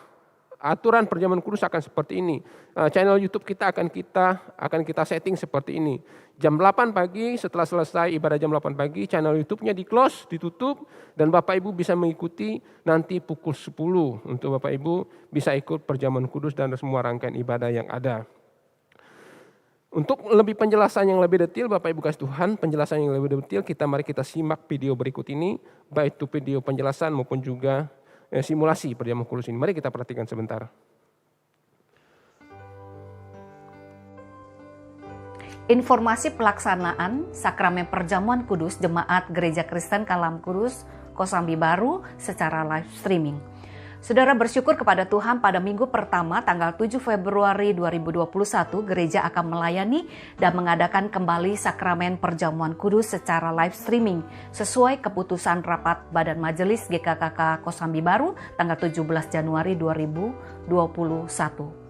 aturan perjamuan kudus akan seperti ini. Channel YouTube kita akan kita setting seperti ini. Jam 8 pagi setelah selesai ibadah jam 8 pagi channel YouTube-nya di-close, ditutup dan Bapak Ibu bisa mengikuti nanti pukul 10 untuk Bapak Ibu bisa ikut perjamuan kudus dan semua rangkaian ibadah yang ada. Untuk lebih penjelasan yang lebih detail Bapak Ibu kasih Tuhan, penjelasan yang lebih detail mari kita simak video berikut ini, baik itu video penjelasan maupun juga simulasi perjamuan kudus ini. Mari kita perhatikan sebentar. Informasi pelaksanaan sakramen perjamuan kudus Jemaat Gereja Kristen Kalam Kudus Kosambi Baru secara live streaming. Saudara bersyukur kepada Tuhan pada minggu pertama tanggal 7 Februari 2021 gereja akan melayani dan mengadakan kembali sakramen perjamuan kudus secara live streaming sesuai keputusan rapat Badan Majelis GKKK Kosambi Baru tanggal 17 Januari 2021.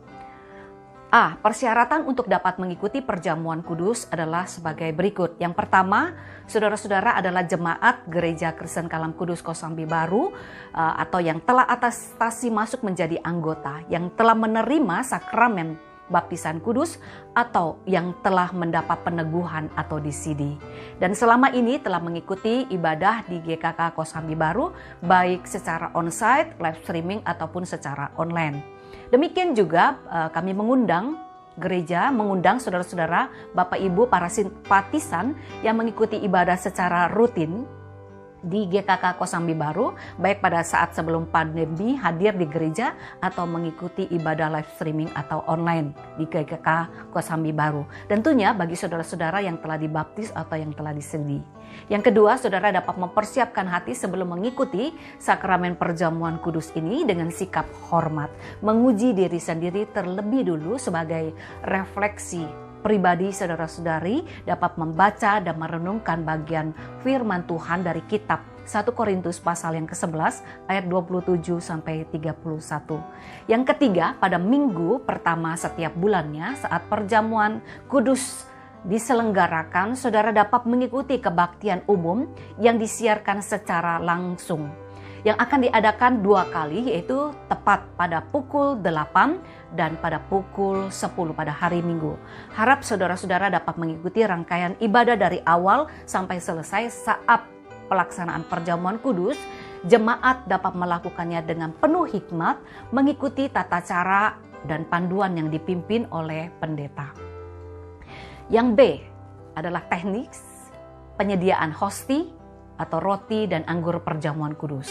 Persyaratan untuk dapat mengikuti perjamuan kudus adalah sebagai berikut. Yang pertama, saudara-saudara adalah jemaat Gereja Kristen Kalam Kudus Kosambi Baru atau yang telah atestasi masuk menjadi anggota, yang telah menerima sakramen baptisan kudus atau yang telah mendapat peneguhan atau DCD. Dan selama ini telah mengikuti ibadah di GKK Kosambi Baru baik secara onsite, live streaming ataupun secara online. Demikian juga kami gereja mengundang saudara-saudara, Bapak Ibu para simpatisan yang mengikuti ibadah secara rutin di GKK Kosambi Baru, baik pada saat sebelum pandemi hadir di gereja atau mengikuti ibadah live streaming atau online di GKK Kosambi Baru. Tentunya bagi saudara-saudara yang telah dibaptis atau yang telah disedi. Yang kedua, saudara dapat mempersiapkan hati sebelum mengikuti sakramen perjamuan kudus ini dengan sikap hormat, menguji diri sendiri terlebih dulu sebagai refleksi pribadi saudara-saudari dapat membaca dan merenungkan bagian firman Tuhan dari kitab 1 Korintus pasal yang ke-11 ayat 27 sampai 31. Yang ketiga, pada minggu pertama setiap bulannya saat perjamuan kudus diselenggarakan, saudara dapat mengikuti kebaktian umum yang disiarkan secara langsung yang akan diadakan 2 kali, yaitu tepat pada pukul 8 dan pada pukul 10 pada hari Minggu. Harap saudara-saudara dapat mengikuti rangkaian ibadah dari awal sampai selesai. Saat pelaksanaan perjamuan kudus, jemaat dapat melakukannya dengan penuh hikmat, mengikuti tata cara dan panduan yang dipimpin oleh pendeta. Yang B adalah teknik penyediaan hosti atau roti dan anggur perjamuan kudus.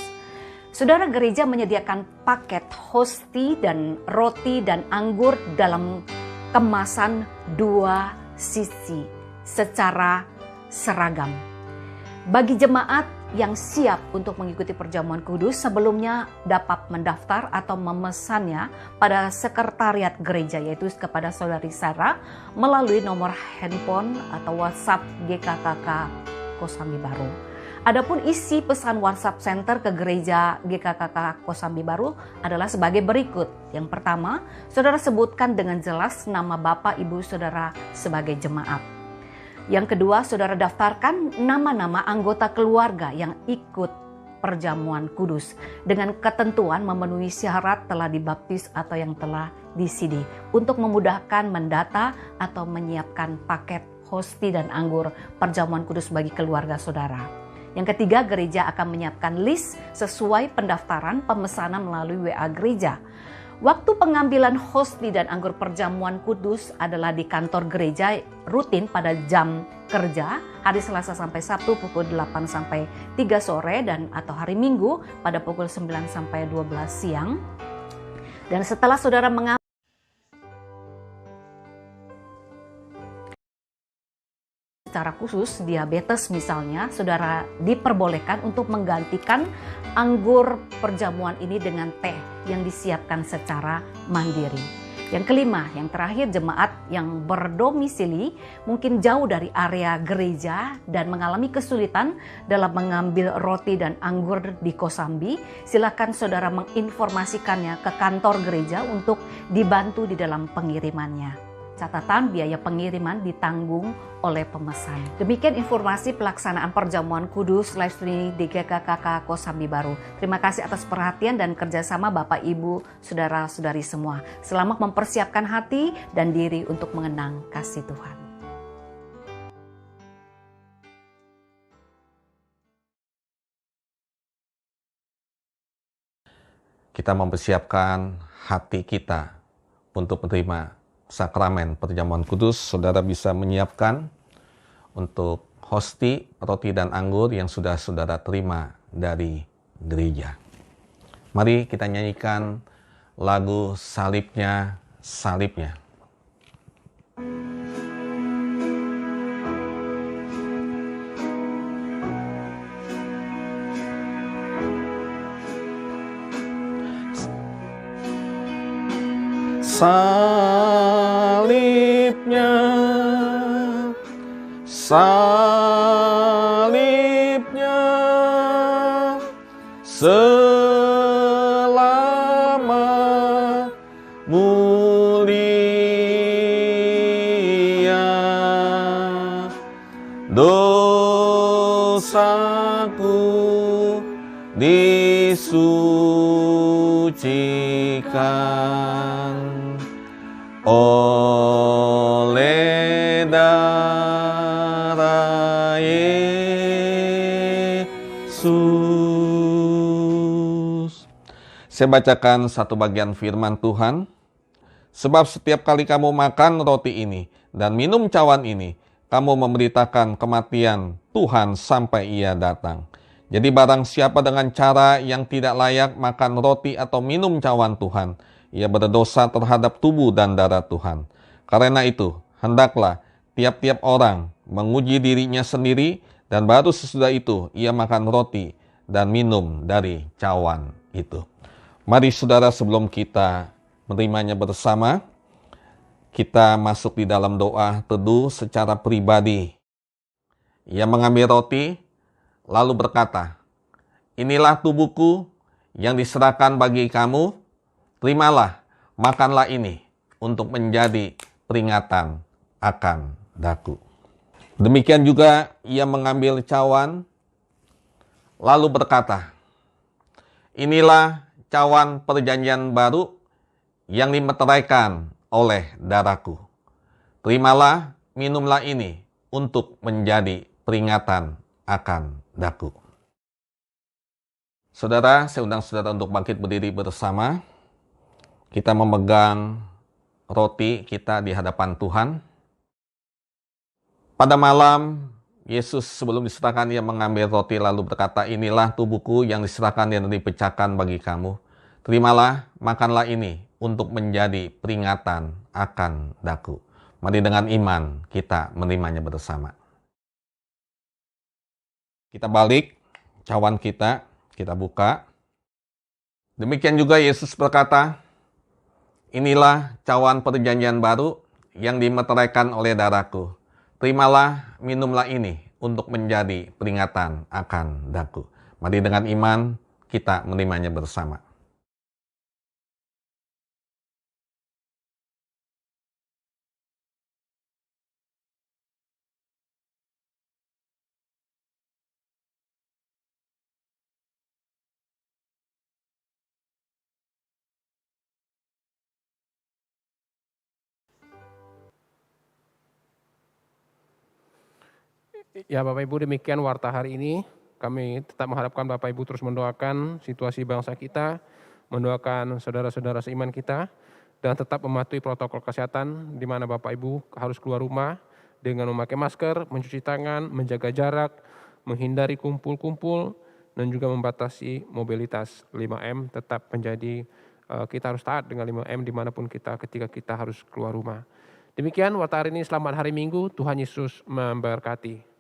Saudara gereja menyediakan paket hosti dan roti dan anggur dalam kemasan 2 sisi secara seragam. Bagi jemaat yang siap untuk mengikuti perjamuan kudus, sebelumnya dapat mendaftar atau memesannya pada sekretariat gereja, yaitu kepada saudari Sarah melalui nomor handphone atau WhatsApp GKKK Kosambi Baru. Adapun isi pesan WhatsApp Center ke gereja GKKK Kosambi Baru adalah sebagai berikut. Yang pertama, saudara sebutkan dengan jelas nama Bapak Ibu saudara sebagai jemaat. Yang kedua, saudara daftarkan nama-nama anggota keluarga yang ikut perjamuan kudus dengan ketentuan memenuhi syarat telah dibaptis atau yang telah disidi untuk memudahkan mendata atau menyiapkan paket hosti dan anggur perjamuan kudus bagi keluarga saudara. Yang ketiga, gereja akan menyiapkan list sesuai pendaftaran pemesanan melalui WA gereja. Waktu pengambilan hosti dan anggur perjamuan kudus adalah di kantor gereja rutin pada jam kerja hari Selasa sampai Sabtu pukul 8 sampai 3 sore dan atau hari Minggu pada pukul 9 sampai 12 siang. Dan setelah saudara mengambil secara khusus diabetes misalnya, saudara diperbolehkan untuk menggantikan anggur perjamuan ini dengan teh yang disiapkan secara mandiri. Yang kelima, yang terakhir, jemaat yang berdomisili mungkin jauh dari area gereja dan mengalami kesulitan dalam mengambil roti dan anggur di Kosambi, silakan saudara menginformasikannya ke kantor gereja untuk dibantu di dalam pengirimannya. Catatan biaya pengiriman ditanggung oleh pemesan. Demikian informasi pelaksanaan perjamuan kudus live streaming di GKKK Kosambi Baru. Terima kasih atas perhatian dan kerjasama Bapak Ibu, Saudara-saudari semua. Selamat mempersiapkan hati dan diri untuk mengenang kasih Tuhan. Kita mempersiapkan hati kita untuk menerima sakramen perjamuan kudus. Saudara bisa menyiapkan untuk hosti, roti dan anggur yang sudah saudara terima dari gereja. Mari kita nyanyikan lagu salibnya, salibnya. Salibnya, salibnya, selama mulia, dosaku disucikan oleh darah Yesus. Saya bacakan satu bagian firman Tuhan. Sebab setiap kali kamu makan roti ini dan minum cawan ini, kamu memberitakan kematian Tuhan sampai Ia datang. Jadi barang siapa dengan cara yang tidak layak makan roti atau minum cawan Tuhan, ia berdosa terhadap tubuh dan darah Tuhan. Karena itu, hendaklah tiap-tiap orang menguji dirinya sendiri, dan baru sesudah itu ia makan roti dan minum dari cawan itu. Mari saudara, sebelum kita menerimanya bersama, kita masuk di dalam doa teduh secara pribadi. Ia mengambil roti, lalu berkata, "Inilah tubuhku yang diserahkan bagi kamu, terimalah, makanlah ini untuk menjadi peringatan akan daku." Demikian juga ia mengambil cawan, lalu berkata, "Inilah cawan perjanjian baru yang dimeteraikan oleh darahku. Terimalah, minumlah ini untuk menjadi peringatan akan daku." Saudara, saya undang saudara untuk bangkit berdiri bersama. Kita memegang roti kita di hadapan Tuhan. Pada malam, Yesus sebelum diserahkan, ia mengambil roti lalu berkata, "Inilah tubuhku yang diserahkan dan dipecahkan bagi kamu. Terimalah, makanlah ini untuk menjadi peringatan akan daku." Mari dengan iman kita menerimanya bersama. Kita balik cawan kita buka. Demikian juga Yesus berkata, "Inilah cawan perjanjian baru yang dimeteraikan oleh darahku. Terimalah, minumlah ini untuk menjadi peringatan akan daku." Mari dengan iman kita menerimanya bersama. Ya Bapak Ibu, demikian warta hari ini. Kami tetap mengharapkan Bapak Ibu terus mendoakan situasi bangsa kita, mendoakan saudara-saudara seiman kita, dan tetap mematuhi protokol kesehatan di mana Bapak Ibu harus keluar rumah dengan memakai masker, mencuci tangan, menjaga jarak, menghindari kumpul-kumpul, dan juga membatasi mobilitas. 5M tetap menjadi, kita harus taat dengan 5M dimanapun kita ketika kita harus keluar rumah. Demikian warta hari ini, selamat hari Minggu, Tuhan Yesus memberkati.